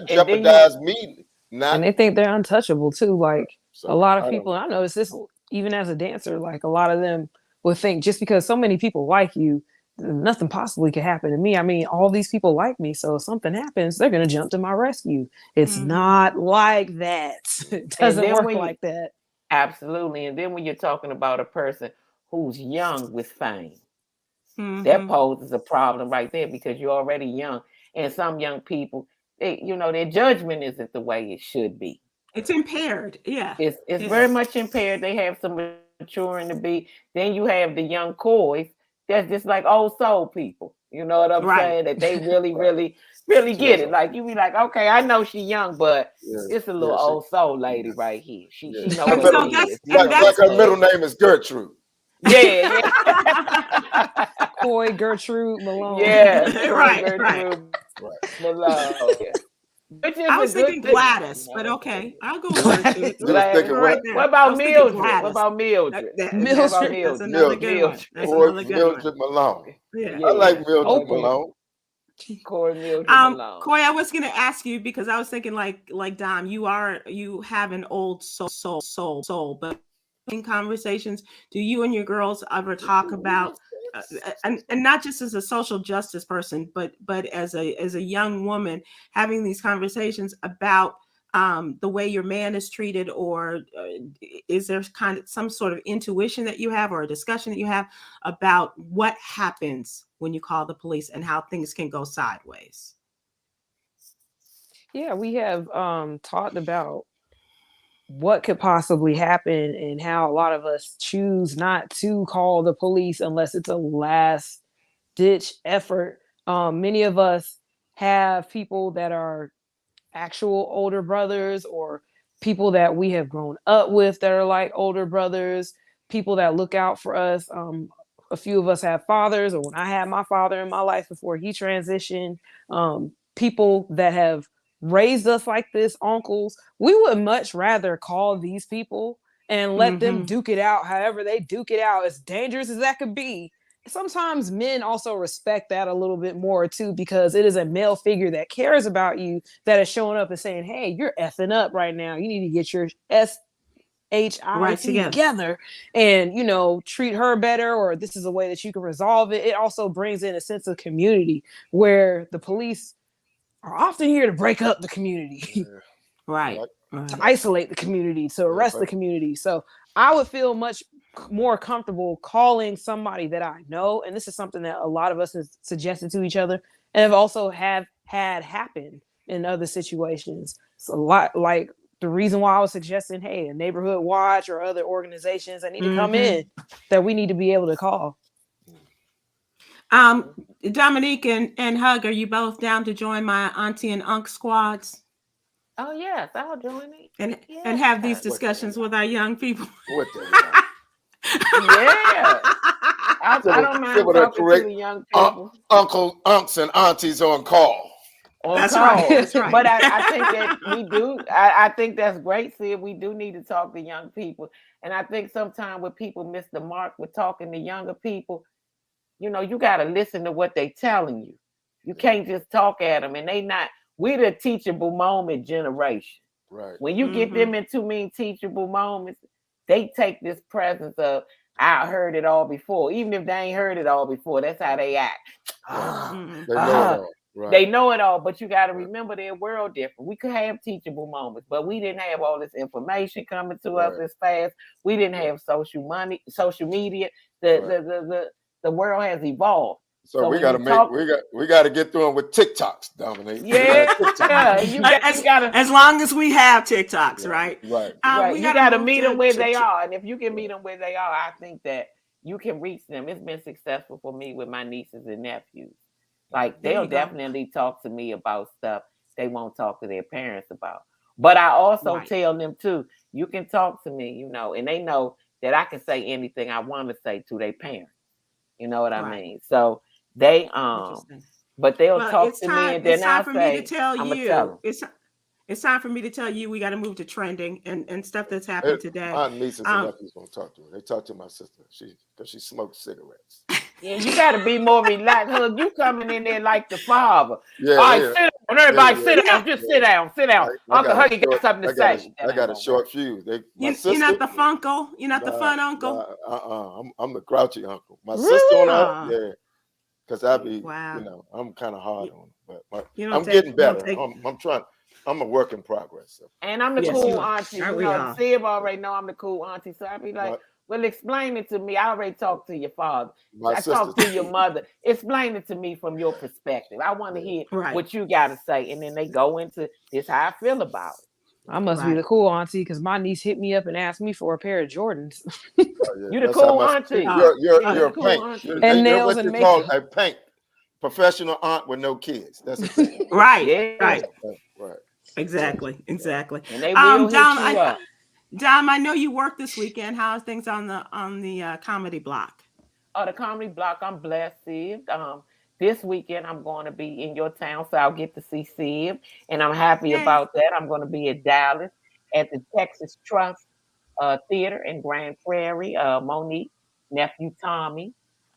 [SPEAKER 3] jeopardize me.
[SPEAKER 4] And they think they're untouchable too. Like a lot of people, I noticed this even as a dancer, like a lot of them would think just because so many people like you, nothing possibly could happen to me. I mean, all these people like me. So if something happens, they're going to jump to my rescue. It's not like that. It doesn't work like that.
[SPEAKER 2] Absolutely. And then when you're talking about a person who's young with fame, that poses a problem right there because you're already young. And some young people, their judgment isn't the way it should be.
[SPEAKER 1] It's impaired. Yeah.
[SPEAKER 2] It's very much impaired. They have some maturing to be. Then you have the young coys that's just like old soul people. You know what I'm saying? That they really, really, really get it. Like you be like, okay, I know she's young, but it's a little old soul lady right here. She knows what it is.
[SPEAKER 3] Like her middle name is Gertrude.
[SPEAKER 2] Yeah.
[SPEAKER 4] Coy Gertrude Malone.
[SPEAKER 2] Yeah,
[SPEAKER 1] right.
[SPEAKER 2] Malone. Yeah.
[SPEAKER 1] I was thinking Gladys, but okay, I'll go Gertrude.
[SPEAKER 2] What about Mildred? What about Mildred?
[SPEAKER 1] Mildred. That's another good one. That's another good
[SPEAKER 3] Mildred Malone.
[SPEAKER 1] Yeah.
[SPEAKER 3] I like Mildred Malone.
[SPEAKER 2] Coy Mildred Malone.
[SPEAKER 1] Coy, I was gonna ask you because I was thinking like Dom, you have an old soul, but in conversations, do you and your girls ever talk about and not just as a social justice person, but as a young woman having these conversations about the way your man is treated, or is there kind of some sort of intuition that you have or a discussion that you have about what happens when you call the police and how things can go sideways?
[SPEAKER 4] Yeah, we have talked about what could possibly happen and how a lot of us choose not to call the police unless it's a last ditch effort. Many of us have people that are actual older brothers or people that we have grown up with that are like older brothers, people that look out for us. A few of us have fathers, or when I had my father in my life before he transitioned, people that have raised us like this, uncles, we would much rather call these people and let them duke it out however they duke it out, as dangerous as that could be. Sometimes men also respect that a little bit more too, because it is a male figure that cares about you that is showing up and saying, hey, you're effing up right now. You need to get your SHIT together and, you know, treat her better, or this is a way that you can resolve it. It also brings in a sense of community where the police are often here to break up the community.
[SPEAKER 1] Right.
[SPEAKER 4] To isolate the community, to arrest the community. So I would feel much more comfortable calling somebody that I know, and this is something that a lot of us have suggested to each other and have also had happen in other situations. It's a lot like the reason why I was suggesting, hey, a neighborhood watch or other organizations that need to come in, that we need to be able to call.
[SPEAKER 1] Dominique and Hug, are you both down to join my auntie and uncle squads?
[SPEAKER 2] Oh yes, I'll join it.
[SPEAKER 1] And have these discussions with our young people.
[SPEAKER 3] What the hell?
[SPEAKER 2] Yeah. I don't mind talking to the young people.
[SPEAKER 3] Unks and aunties on call.
[SPEAKER 1] That's right. That's right.
[SPEAKER 2] But I think that we do. I think that's great, Sid. We do need to talk to young people. And I think sometimes when people miss the mark with talking to younger people, you know, you got to listen to what they telling you. You can't just talk at them, and they not. We're the teachable moment generation.
[SPEAKER 3] Right.
[SPEAKER 2] When you get them in too many teachable moments, they take this presence of, I heard it all before. Even if they ain't heard it all before, that's how they act.
[SPEAKER 3] They know it all. Right.
[SPEAKER 2] They know it all, but you got to remember their world different. We could have teachable moments, but we didn't have all this information coming to us as fast. We didn't have social media. The world has evolved.
[SPEAKER 3] So we got to get through them with TikToks, Dominique.
[SPEAKER 2] Yeah, you gotta,
[SPEAKER 1] as long as we have TikToks, right?
[SPEAKER 2] Right. You got to meet them where they are, and if you can meet them where they are, I think that you can reach them. It's been successful for me with my nieces and nephews. Like they'll definitely talk to me about stuff they won't talk to their parents about. But I also tell them too, you can talk to me, you know, and they know that I can say anything I want to say to their parents. You know what I mean? So they but they'll talk to me, and then I'll say, I'm gonna tell them.
[SPEAKER 1] It's time for me to tell you we got to move to trending and stuff that's happened today.
[SPEAKER 3] My nieces and nephews gonna talk to her. They talk to my sister. Because she smokes cigarettes.
[SPEAKER 2] Yeah, you got to be more relaxed. Hug, you coming in there like the father. All right, sit down. Everybody sit down. Just sit down. Sit down. Uncle Huggy got something to say.
[SPEAKER 3] I got a short fuse.
[SPEAKER 1] You're not the funkle. You're not the fun uncle.
[SPEAKER 3] I'm the grouchy uncle. My sister on her, because I be, you know, I'm kind of hard on them, but I'm getting better. I'm trying. I'm a work in progress. So.
[SPEAKER 2] And I'm the cool auntie. You know, Sybil already know I'm the cool auntie. So I be like, well, explain it to me. I already talked to your father. I talked to your mother. Explain it to me from your perspective. I want to hear what you got to say. And then they go into this, how I feel about it.
[SPEAKER 4] I must be the cool auntie because my niece hit me up and asked me for a pair of Jordans.
[SPEAKER 2] You the cool auntie.
[SPEAKER 3] You're a paint.
[SPEAKER 4] And nails
[SPEAKER 3] what
[SPEAKER 4] and
[SPEAKER 3] you call a paint. Professional aunt with no kids. That's a thing.
[SPEAKER 1] Right. Exactly. And they will hit you up. Dom, I know you work this weekend. How's things on the comedy block?
[SPEAKER 2] Oh, the comedy block, I'm blessed, Sid. This weekend, I'm going to be in your town, so I'll get to see Sid, and I'm happy about that. I'm going to be at Dallas at the Texas Trust Theater in Grand Prairie. Monique, nephew Tommy,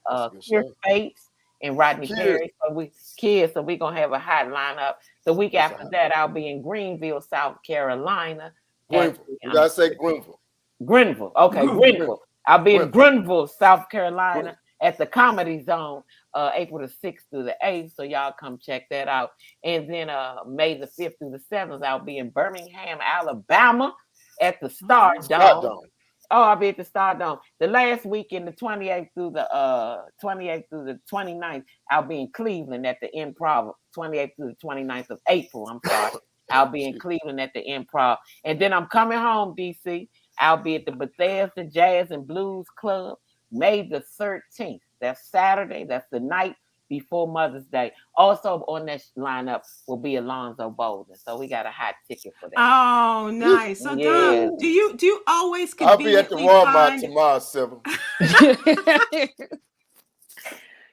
[SPEAKER 2] Kirk Bates, and Rodney Perry. So we're going to have a hot lineup. The week after that, I'll be in Greenville, South Carolina.
[SPEAKER 3] Greenville. You gotta say Greenville.
[SPEAKER 2] Greenville. Okay, Greenville. I'll be in Greenville, South Carolina at the Comedy Zone, April the 6th through the 8th. So y'all come check that out. And then May the 5th through the 7th, I'll be in Birmingham, Alabama at the Star Dome. Oh, I'll be at the Star Dome. The last weekend, the 28th through the 29th, I'll be in Cleveland at the Improv, 28th through the 29th of April. I'm sorry. I'll be in Cleveland at the Improv. And then I'm coming home, DC. I'll be at the Bethesda Jazz and Blues Club, May the 13th. That's Saturday. That's the night before Mother's Day. Also on that lineup will be Alonzo Bolden. So we got a hot ticket for that.
[SPEAKER 1] Oh, nice. So Dom, do you always
[SPEAKER 3] I'll be at the Walmart tomorrow, Sybil.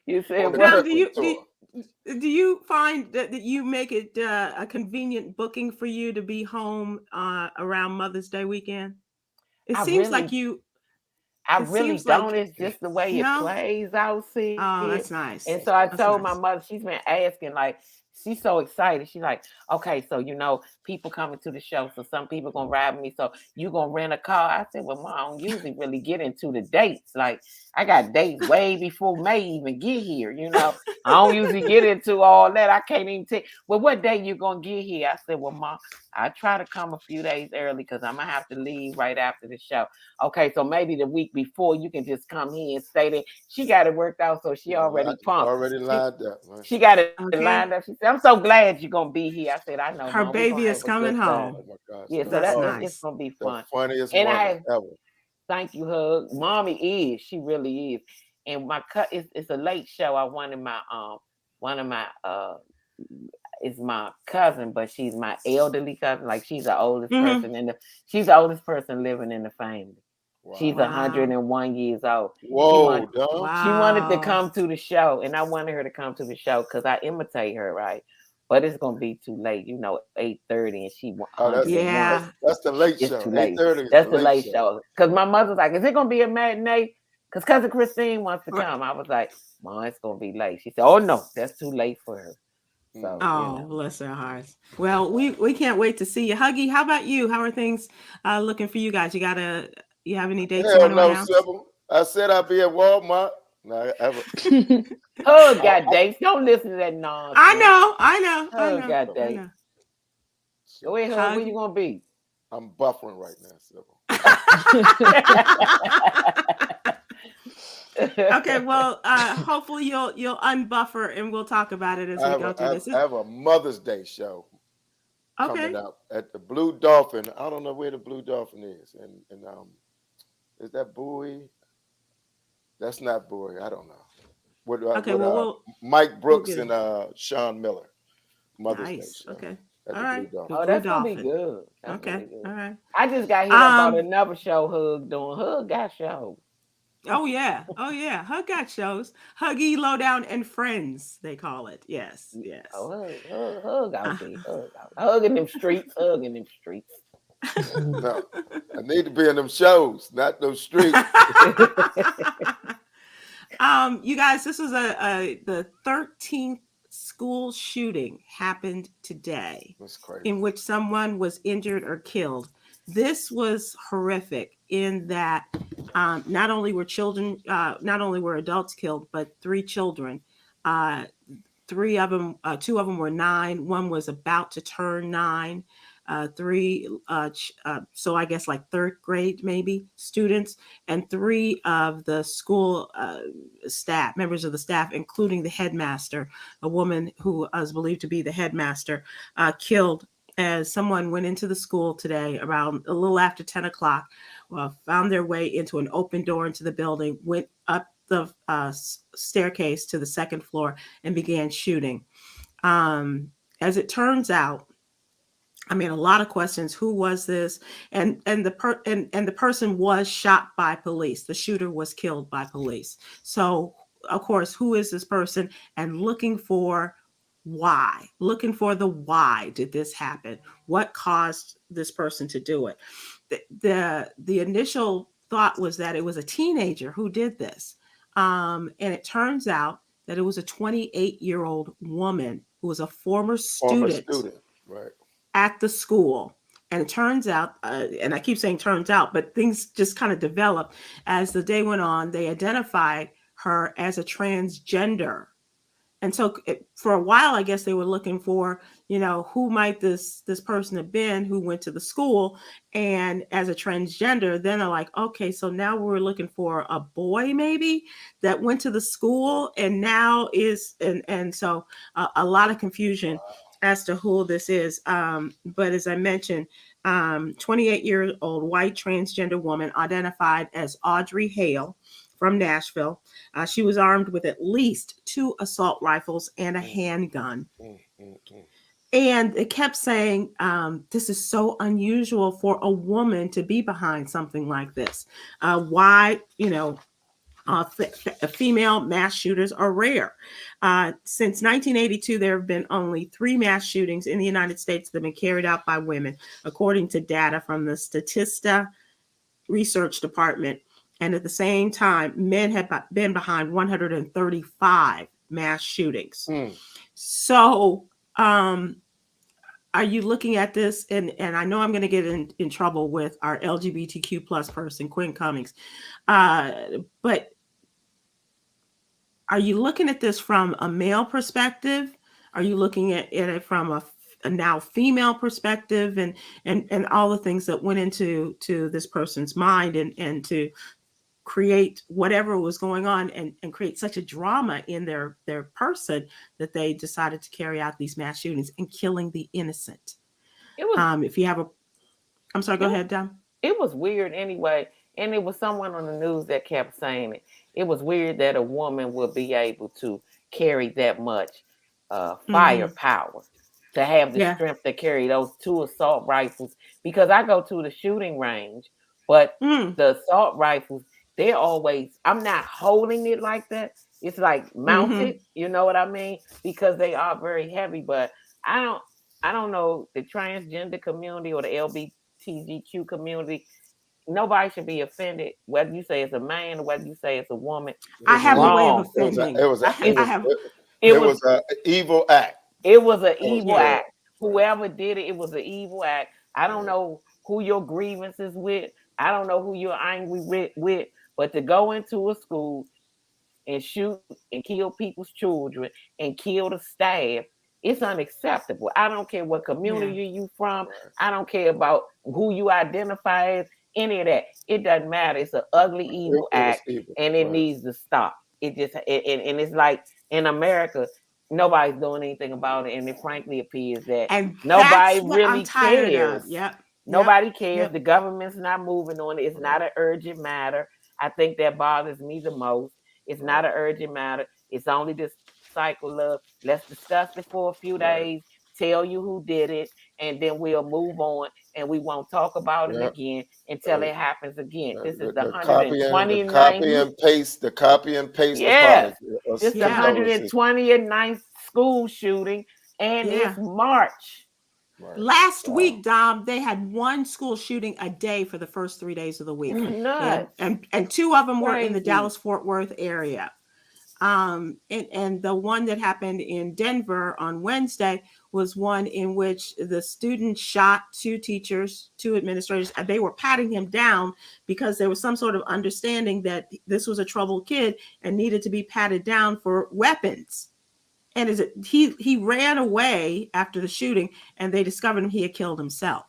[SPEAKER 2] You said,
[SPEAKER 1] Dom, Do you find that you make it a convenient booking for you to be home around Mother's Day weekend? It
[SPEAKER 2] I
[SPEAKER 1] seems like
[SPEAKER 2] really,
[SPEAKER 1] you.
[SPEAKER 2] I
[SPEAKER 1] It
[SPEAKER 2] really
[SPEAKER 1] seems like
[SPEAKER 2] don't. It's just the way it
[SPEAKER 1] no.
[SPEAKER 2] plays out, see.
[SPEAKER 1] Oh, that's nice.
[SPEAKER 2] And so I
[SPEAKER 1] That's
[SPEAKER 2] told my
[SPEAKER 1] nice.
[SPEAKER 2] mother, she's been asking, like, she's so excited. She's like, okay, so people coming to the show, so some people gonna ride with me. So you gonna rent a car? I said, well, Mom, I don't usually really get into the dates. Like, I got dates way before May even get here. I don't usually get into all that. I can't even take. Well, what day you gonna get here? I said, well, Mom, I try to come a few days early because I'm gonna have to leave right after the show. Okay, so maybe the week before you can just come here and stay there. She got it worked out, so she already pumped.
[SPEAKER 3] Already lined up.
[SPEAKER 2] She got it
[SPEAKER 1] Okay.
[SPEAKER 2] lined up. She said, "I'm so glad you're gonna be here." I said, "I know,
[SPEAKER 1] Her
[SPEAKER 2] Mom. We're gonna
[SPEAKER 1] baby
[SPEAKER 2] have
[SPEAKER 1] is
[SPEAKER 2] a
[SPEAKER 1] coming
[SPEAKER 2] good time."
[SPEAKER 3] Oh
[SPEAKER 1] home.
[SPEAKER 3] my gosh.
[SPEAKER 2] Yeah, so
[SPEAKER 1] That's
[SPEAKER 2] it's
[SPEAKER 1] nice.
[SPEAKER 2] gonna be
[SPEAKER 3] The
[SPEAKER 2] fun.
[SPEAKER 3] funniest
[SPEAKER 2] And
[SPEAKER 3] woman ever.
[SPEAKER 2] thank you, Hug. Mommy is. She really is. And my cut it's a late show. I wanted one of my is my cousin, but she's my elderly cousin. Like she's the oldest
[SPEAKER 1] Mm-hmm.
[SPEAKER 2] person she's the oldest person living in the family. She's
[SPEAKER 3] Wow.
[SPEAKER 2] 101 years old.
[SPEAKER 3] Whoa, Don.
[SPEAKER 2] She wanted to
[SPEAKER 1] Wow.
[SPEAKER 2] come to the show, and I wanted her to come to the show because I imitate her, right? But it's gonna be too late, 8:30, and she
[SPEAKER 3] Oh,
[SPEAKER 2] 101.
[SPEAKER 1] Yeah.
[SPEAKER 3] that's the late
[SPEAKER 2] It's
[SPEAKER 3] show.
[SPEAKER 2] too late.
[SPEAKER 3] 8:30 is
[SPEAKER 2] That's
[SPEAKER 3] the
[SPEAKER 2] the
[SPEAKER 3] late
[SPEAKER 2] late
[SPEAKER 3] show.
[SPEAKER 2] show. Because my mother's like, "Is it gonna be a matinee?" Because cousin Christine wants to
[SPEAKER 1] Right.
[SPEAKER 2] come. I was like, "Mom, it's gonna be late." She said, "Oh no, that's too late for her." So
[SPEAKER 1] Oh, bless their hearts. Well, we can't wait to see you. Huggy, how about you? How are things looking for you guys? You have any dates you
[SPEAKER 3] Hell
[SPEAKER 1] want to
[SPEAKER 3] no,
[SPEAKER 1] announce?
[SPEAKER 3] Sybil. I said I'd be at Walmart. No,
[SPEAKER 2] Hug got dates. Don't listen to that
[SPEAKER 1] I
[SPEAKER 2] nonsense.
[SPEAKER 1] know, I know, I
[SPEAKER 2] Hug
[SPEAKER 1] know,
[SPEAKER 2] got
[SPEAKER 1] I
[SPEAKER 2] dates.
[SPEAKER 1] know.
[SPEAKER 2] Go ahead, Hug. Where you
[SPEAKER 1] Huggy.
[SPEAKER 2] gonna be?
[SPEAKER 3] I'm buffering right now, Sybil.
[SPEAKER 1] Okay, well, hopefully you'll unbuffer and we'll talk about it as we go through this.
[SPEAKER 3] I have a Mother's Day show coming
[SPEAKER 1] Okay.
[SPEAKER 3] up at the Blue Dolphin. I don't know where the Blue Dolphin is, and is that Bowie? That's not Bowie. I don't know.
[SPEAKER 1] Okay, well
[SPEAKER 3] Mike
[SPEAKER 1] we'll
[SPEAKER 3] Brooks
[SPEAKER 1] get
[SPEAKER 3] and
[SPEAKER 1] it.
[SPEAKER 3] Sean Miller Mother's Day
[SPEAKER 1] Nice.
[SPEAKER 3] show
[SPEAKER 1] Okay.
[SPEAKER 3] at
[SPEAKER 1] All
[SPEAKER 3] the Blue
[SPEAKER 1] right. The
[SPEAKER 3] Dolphin.
[SPEAKER 2] Oh,
[SPEAKER 1] Blue
[SPEAKER 2] that's gonna be
[SPEAKER 1] Dolphin.
[SPEAKER 2] good. That's gonna
[SPEAKER 1] Okay.
[SPEAKER 2] be good.
[SPEAKER 1] All right.
[SPEAKER 2] I just got hit up about
[SPEAKER 1] Um
[SPEAKER 2] another show Hug doing. Hug got show.
[SPEAKER 1] oh yeah. Oh yeah. Hug got shows. Huggy Lowdown and Friends, they call it. Yes. Yes.
[SPEAKER 2] Oh, hug out there. Hug in them streets. Hug in them streets.
[SPEAKER 3] No, I need to be in them shows, not those streets.
[SPEAKER 1] You guys, this was the 13th school shooting happened today
[SPEAKER 3] That's crazy.
[SPEAKER 1] in which someone was injured or killed. This was horrific in that not only were adults killed, but 3 children. 3 of them, 2 of them were 9. One was about to turn 9. 3, so I guess like 3rd grade maybe students, and 3 of the school staff, members of the staff, including the headmaster, a woman who is believed to be the headmaster, killed as someone went into the school today around a little after 10 o'clock, found their way into an open door into the building, went up the staircase to the 2nd floor and began shooting. As it turns out, I mean, a lot of questions. Who was this? And the person was shot by police. The shooter was killed by police. So, of course, who is this person? And looking for the why did this happen? What caused this person to do it? The initial thought was that it was a teenager who did this, and it turns out that it was a 28-year-old woman who was a former student
[SPEAKER 3] Right.
[SPEAKER 1] at the school. And it turns out, and I keep saying turns out, but things just kind of developed as the day went on. They identified her as a transgender. And so for a while, I guess they were looking for, who might this person have been who went to the school and as a transgender. Then they're like, okay, so now we're looking for a boy maybe that went to the school and now is, and so a lot of confusion as to who this is. But as I mentioned, 28-year-old white transgender woman identified as Audrey Hale from Nashville. She was armed with at least 2 assault rifles and a handgun. And it kept saying, this is so unusual for a woman to be behind something like this. Why, Female mass shooters are rare. Since 1982, there have been only 3 mass shootings in the United States that have been carried out by women, according to data from the Statista Research Department. And at the same time, men have been behind 135 mass shootings. So, are you looking at this? And I know I'm going to get in trouble with our LGBTQ plus person, Quinn Cummings. But are you looking at this from a male perspective? Are you looking at it from a now female perspective, and all the things that went into this person's mind and to create whatever was going on and create such a drama in their person that they decided to carry out these mass shootings and killing the innocent?
[SPEAKER 2] It was,
[SPEAKER 1] if you have I'm sorry, go ahead, Dom.
[SPEAKER 2] It was weird anyway. And it was someone on the news that kept saying it. It was weird that a woman would be able to carry that much firepower, to have the strength to carry those 2 assault rifles. Because I go to the shooting range, but the assault rifles, they're always, I'm not holding it like that. It's like mounted, you know what I mean? Because they are very heavy. But I don't know, the transgender community or the LGBTQ community, nobody should be offended, whether you say it's a man or whether you say it's a woman.
[SPEAKER 1] I have a way of offending.
[SPEAKER 3] It was an evil act.
[SPEAKER 2] It was an evil act. Whoever did it, it was an evil act. I don't know who your grievance is with. I don't know who you're angry with. But to go into a school and shoot and kill people's children and kill the staff, it's unacceptable. I don't care what community you from. I don't care about who you identify as. Any of that. It doesn't matter. It's an ugly, evil act, and it needs to stop. It just and it's like in America, nobody's doing anything about it, and it frankly appears that nobody really cares. Nobody cares. The government's not moving on it. It's not an urgent matter. I think that bothers me the most. It's not an urgent matter. It's only this cycle of let's discuss it for a few days, tell you who did it, and then we'll move on, and we won't talk about it again until it happens again. This is the 129th.
[SPEAKER 3] The copy and paste.
[SPEAKER 2] Yeah, this is the 129th school shooting, and it's March.
[SPEAKER 1] Last week, Dom, they had 1 school shooting a day for the first 3 days of the week. And 2 of them were in the Dallas-Fort Worth area. And the one that happened in Denver on Wednesday was one in which the student shot 2 teachers, 2 administrators, and they were patting him down because there was some sort of understanding that this was a troubled kid and needed to be patted down for weapons. And he ran away after the shooting, and they discovered he had killed himself.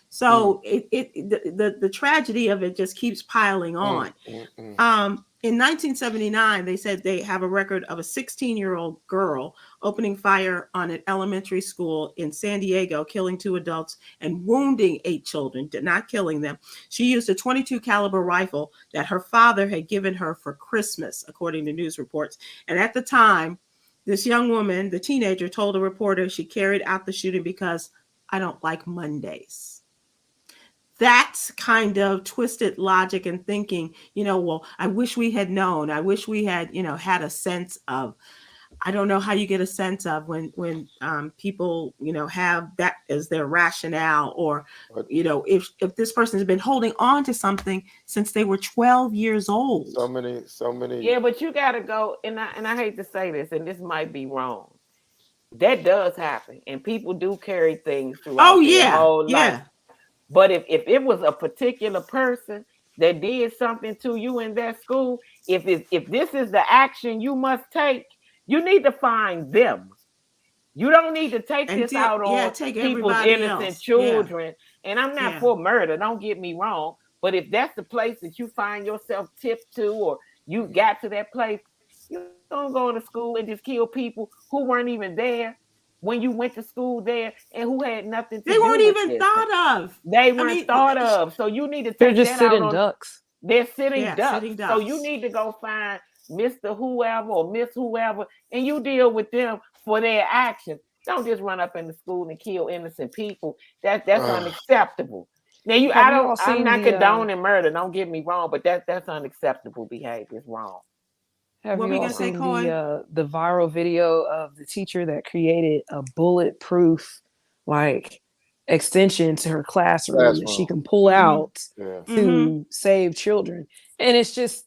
[SPEAKER 1] So the tragedy of it just keeps piling on. In 1979, they said they have a record of a 16-year-old girl opening fire on an elementary school in San Diego, killing 2 adults and wounding 8 children, not killing them. She used a .22 caliber rifle that her father had given her for Christmas, according to news reports. And at the time, this young woman, the teenager, told a reporter she carried out the shooting because I don't like Mondays. That's kind of twisted logic and thinking, well, I wish we had known. I wish we had, had a sense of, I don't know how you get a sense of when people, have that as their rationale, or, if this person has been holding on to something since they were 12 years old.
[SPEAKER 3] So many.
[SPEAKER 2] Yeah, but you got to go, and I hate to say this, and this might be wrong. That does happen, and people do carry things throughout their whole life. But if it was a particular person that did something to you in that school, if this is the action you must take, you need to find them. You don't need to take this out on people's innocent children. And I'm not for murder, don't get me wrong. But if that's the place that you find yourself tipped to, or you got to that place, you don't go to school and just kill people who weren't even there when you went to school there, and who had nothing to do with it.
[SPEAKER 1] They weren't even thought of.
[SPEAKER 2] They weren't thought of. So you need to take
[SPEAKER 4] they're just
[SPEAKER 2] that
[SPEAKER 4] sitting
[SPEAKER 2] out on,
[SPEAKER 4] ducks.
[SPEAKER 2] They're sitting ducks. So you need to go find Mr. Whoever or Miss Whoever, and you deal with them for their actions. Don't just run up in the school and kill innocent people. That's unacceptable. Now you,
[SPEAKER 4] Have you all
[SPEAKER 2] I'm
[SPEAKER 4] seen
[SPEAKER 2] not
[SPEAKER 4] the
[SPEAKER 2] condoning murder. Don't get me wrong, but that's unacceptable behavior. It's wrong.
[SPEAKER 4] have
[SPEAKER 1] What
[SPEAKER 4] you
[SPEAKER 1] we
[SPEAKER 4] all
[SPEAKER 1] gonna say,
[SPEAKER 4] seen
[SPEAKER 1] Coy?
[SPEAKER 4] the viral video of the teacher that created a bulletproof like extension to her classroom that she
[SPEAKER 3] Classroom.
[SPEAKER 4] can pull
[SPEAKER 1] Mm-hmm.
[SPEAKER 4] out
[SPEAKER 3] Yeah.
[SPEAKER 1] Mm-hmm.
[SPEAKER 4] to save children? And it's just,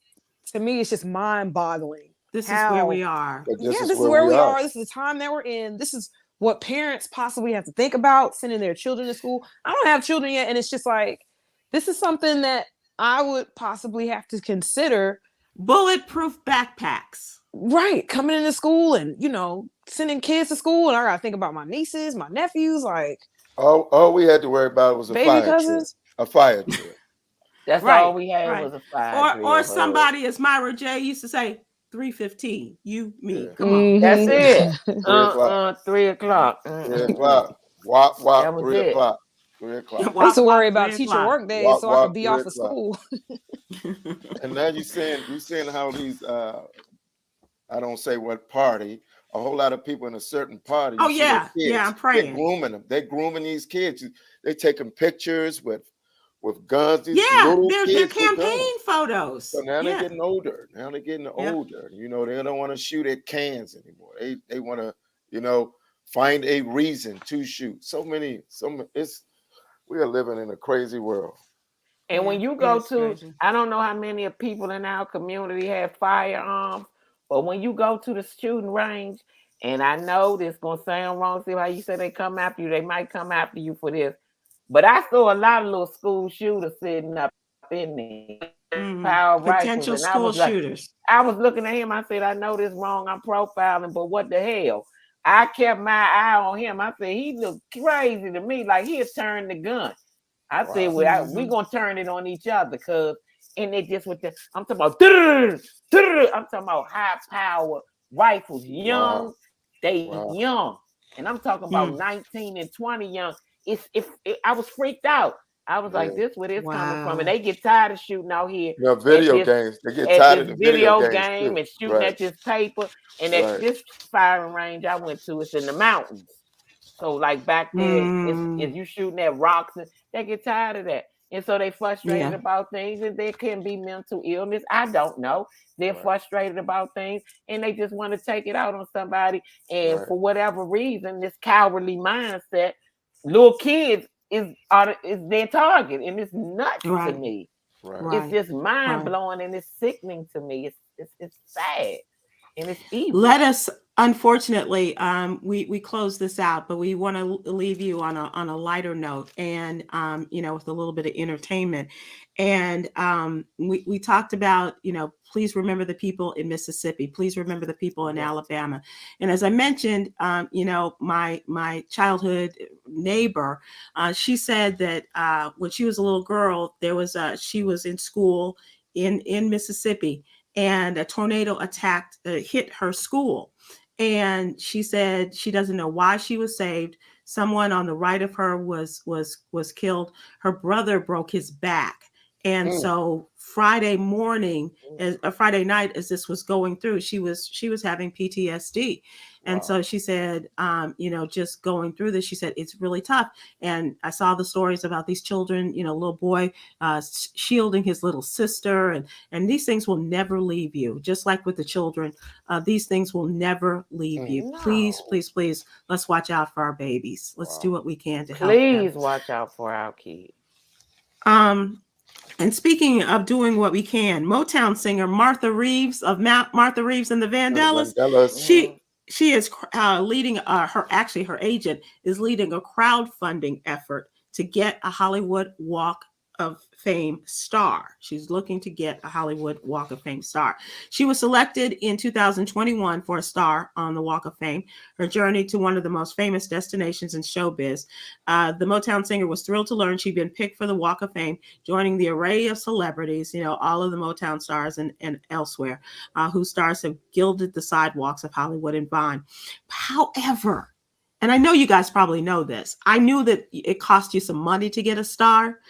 [SPEAKER 4] to me, it's just mind-boggling
[SPEAKER 1] This is where we
[SPEAKER 4] how,
[SPEAKER 1] are.
[SPEAKER 3] But this
[SPEAKER 4] yeah,
[SPEAKER 3] is
[SPEAKER 4] this is
[SPEAKER 3] where
[SPEAKER 4] where
[SPEAKER 3] we
[SPEAKER 4] we
[SPEAKER 3] are.
[SPEAKER 4] are. This is the time that we're in. This is what parents possibly have to think about sending their children to school. I don't have children yet, and it's just like, this is something that I would possibly have to consider.
[SPEAKER 1] Bulletproof backpacks.
[SPEAKER 4] Right, coming into school and sending kids to school, and I gotta think about my nieces, my nephews, like
[SPEAKER 3] All we had to worry about was a
[SPEAKER 4] baby
[SPEAKER 3] fire drill.
[SPEAKER 4] cousins.
[SPEAKER 3] A fire drill.
[SPEAKER 2] That's all
[SPEAKER 1] Right.
[SPEAKER 2] we had
[SPEAKER 1] Right.
[SPEAKER 2] was a fire
[SPEAKER 1] Or
[SPEAKER 2] drill.
[SPEAKER 1] somebody, as Myra J used to say, 3:15. You, me.
[SPEAKER 3] Yeah.
[SPEAKER 1] Come on.
[SPEAKER 2] That's it.
[SPEAKER 3] 3 o'clock.
[SPEAKER 2] 3 o'clock.
[SPEAKER 3] 3 o'clock. Walk,
[SPEAKER 2] That
[SPEAKER 3] walk,
[SPEAKER 2] was
[SPEAKER 3] 3
[SPEAKER 2] it.
[SPEAKER 3] o'clock. 3 o'clock.
[SPEAKER 4] I used to
[SPEAKER 1] Walk,
[SPEAKER 4] worry
[SPEAKER 1] walk,
[SPEAKER 4] about
[SPEAKER 1] 3
[SPEAKER 4] teacher
[SPEAKER 1] o'clock.
[SPEAKER 4] work days
[SPEAKER 3] Walk,
[SPEAKER 4] so I could
[SPEAKER 3] walk,
[SPEAKER 4] be
[SPEAKER 3] 3
[SPEAKER 4] off of
[SPEAKER 3] o'clock.
[SPEAKER 4] school.
[SPEAKER 3] And now you seeing how these I don't say what party, a whole lot of people in a certain party,
[SPEAKER 1] Oh
[SPEAKER 3] you see their
[SPEAKER 1] yeah. Yeah, I'm
[SPEAKER 3] kids, they're
[SPEAKER 1] praying.
[SPEAKER 3] grooming them. They're grooming these kids. They taking pictures with guns, these
[SPEAKER 1] Yeah,
[SPEAKER 3] little
[SPEAKER 1] they're
[SPEAKER 3] kids with guns.
[SPEAKER 1] campaign photos.
[SPEAKER 3] So now they're
[SPEAKER 1] Yeah.
[SPEAKER 3] getting older. Now they're getting
[SPEAKER 1] Yeah.
[SPEAKER 3] older. You know, they don't want to shoot at cans anymore. They want to, find a reason to shoot. We are living in a crazy world.
[SPEAKER 2] And
[SPEAKER 1] Yeah,
[SPEAKER 2] when you
[SPEAKER 1] it
[SPEAKER 2] go
[SPEAKER 1] is
[SPEAKER 2] to,
[SPEAKER 1] crazy.
[SPEAKER 2] I don't know how many of people in our community have firearms, but when you go to the shooting range, and I know this gonna sound wrong, see how you say they come after you, they might come after you for this. But I saw a lot of little school shooters sitting up in there, power rifles,
[SPEAKER 1] Potential
[SPEAKER 2] and
[SPEAKER 1] school shooters.
[SPEAKER 2] I was looking at him. I said, I know this wrong. I'm profiling, but what the hell? I kept my eye on him. I said, he looked crazy to me, like he had turned the gun. I said, well, we gonna turn it on each other, and they just with the, I'm talking about, I'm talking about high power rifles, young, they young, and I'm talking about 19 and 20 young. I was freaked out. I was like, this where it's coming from, and they get tired of shooting out here.
[SPEAKER 3] Video games. They get
[SPEAKER 2] At
[SPEAKER 3] tired of
[SPEAKER 2] this
[SPEAKER 3] the video
[SPEAKER 2] video
[SPEAKER 3] games
[SPEAKER 2] game
[SPEAKER 3] too.
[SPEAKER 2] and shooting at this paper, and at this firing range I went to, it's in the mountains. So like back there, is you shooting at rocks, and they get tired of that. And so they frustrated about things, and there can be mental illness. I don't know. They're frustrated about things, and they just want to take it out on somebody. And for whatever reason, this cowardly mindset, little kids is their target, and it's nuts to me. It's just mind blowing, and it's sickening to me. It's sad, and it's evil.
[SPEAKER 1] Let us, unfortunately, we close this out, but we want to leave you on a lighter note, and with a little bit of entertainment. And we talked about, please remember the people in Mississippi. Please remember the people in Alabama. And as I mentioned, my childhood neighbor, she said that when she was a little girl, she was in school in Mississippi, and a tornado hit her school. And she said she doesn't know why she was saved. Someone on the right of her was killed. Her brother broke his back. And so Friday night, as this was going through, she was having PTSD. And so she said, just going through this, she said, it's really tough. And I saw the stories about these children, little boy shielding his little sister. And these things will never leave you. Just like with the children, these things will never leave you.
[SPEAKER 2] No.
[SPEAKER 1] Please, please, please, let's watch out for our babies. Let's do what we can to help them.
[SPEAKER 2] Please watch out for our kids.
[SPEAKER 1] And speaking of doing what we can, Motown singer Martha Reeves of Martha Reeves and the Vandellas, she is leading her agent is leading a crowdfunding effort to get a Hollywood Walk of Fame star. She's looking to get a Hollywood Walk of Fame star. She was selected in 2021 for a star on the Walk of Fame. Her journey to one of the most famous destinations in showbiz. The Motown singer was thrilled to learn she'd been picked for the Walk of Fame, joining the array of celebrities, all of the Motown stars and elsewhere, whose stars have gilded the sidewalks of Hollywood and Vine. However, and I know you guys probably know this, I knew that it cost you some money to get a star,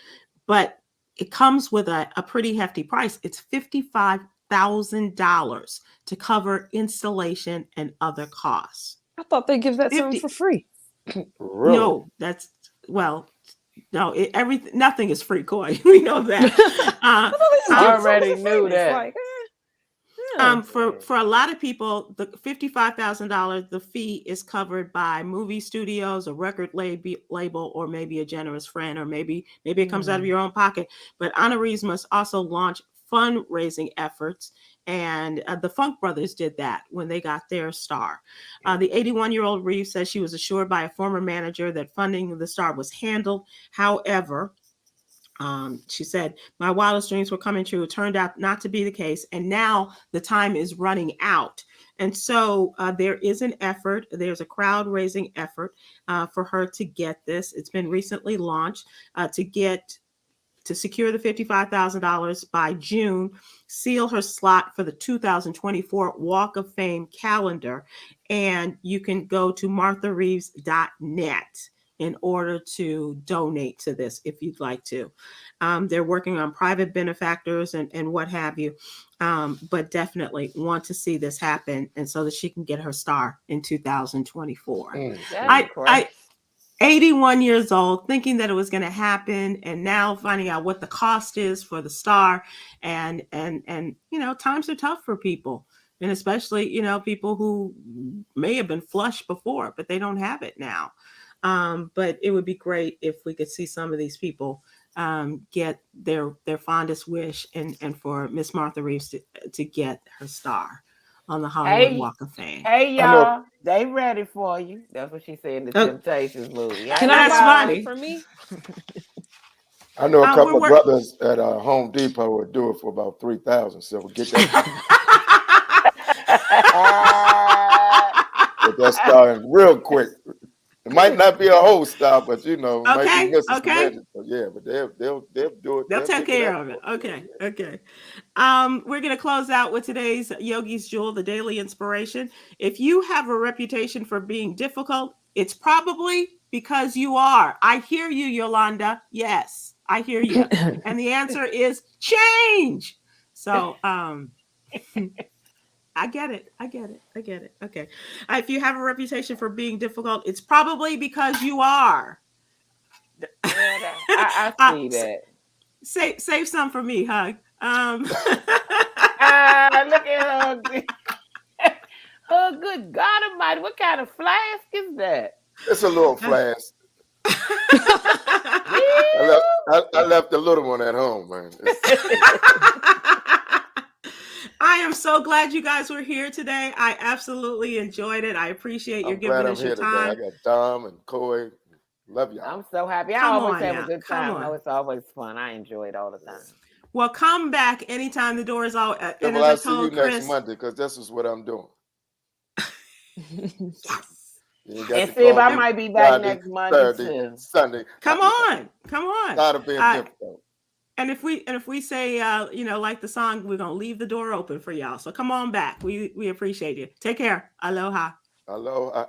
[SPEAKER 1] but it comes with a pretty hefty price. It's $55,000 to cover installation and other costs.
[SPEAKER 4] I thought they give that to them for free.
[SPEAKER 3] Really?
[SPEAKER 1] No, No, everything, nothing is free, Coy. We know that.
[SPEAKER 2] I already knew that.
[SPEAKER 4] Like, yeah.
[SPEAKER 1] For a lot of people, the $55,000, the fee is covered by movie studios, a record label, or maybe a generous friend, or maybe it comes out of your own pocket. But honorees must also launch fundraising efforts, and the Funk Brothers did that when they got their star. The 81-year-old Reeves says she was assured by a former manager that funding the star was handled. However, she said, my wildest dreams were coming true. It turned out not to be the case. And now the time is running out. And so there is an effort. There's a crowd raising effort for her to get this. It's been recently launched to secure the $55,000 by June, seal her slot for the 2024 Walk of Fame calendar. And you can go to marthareeves.net in order to donate to this if you'd like to. They're working on private benefactors and what have you, but definitely want to see this happen, and so that she can get her star in 2024. I 81 years old, thinking that it was going to happen, and now finding out what the cost is for the star, and times are tough for people, and especially people who may have been flush before, but they don't have it now. But it would be great if we could see some of these people get their fondest wish, and for Miss Martha Reeves to get her star on the Hollywood Walk of Fame.
[SPEAKER 2] Hey, y'all, they ready for you. That's what she said in the Temptations movie.
[SPEAKER 4] Can I buy it for me?
[SPEAKER 3] I know a couple of brothers at Home Depot would do it for about $3,000. So we'll get that. Get that star in real quick. It might not be a whole star, but might be missing some edges. So yeah, but they'll do it.
[SPEAKER 1] They'll take care of it. Okay. We're gonna close out with today's Yogi's Jewel, the daily inspiration. If you have a reputation for being difficult, it's probably because you are. I hear you, Yolanda. Yes, I hear you. And the answer is change. So I get it. Okay. If you have a reputation for being difficult, it's probably because you are.
[SPEAKER 2] I see that.
[SPEAKER 1] Save some for me, Hug.
[SPEAKER 2] Look at her. Oh, good God Almighty! What kind of flask is that?
[SPEAKER 3] It's a little flask. I left the little one at home, man.
[SPEAKER 1] I am so glad you guys were here today. I absolutely enjoyed it. I appreciate you giving us your time.
[SPEAKER 3] Today. I got Dom and Coy. Love y'all.
[SPEAKER 2] I'm so happy. I always have a good time. No, it's always fun. I enjoy it all the time.
[SPEAKER 1] Well, come back anytime. The door is all.
[SPEAKER 3] Well, I'll see you next Monday, because this is what I'm doing.
[SPEAKER 1] Yes.
[SPEAKER 2] And Sib, I might be back next Monday,
[SPEAKER 3] Thursday, Sunday.
[SPEAKER 1] Come on.
[SPEAKER 3] Tired of being difficult.
[SPEAKER 1] And if we say like the song, we're gonna leave the door open for y'all. So come on back. We appreciate you. Take care. Aloha.
[SPEAKER 3] Aloha.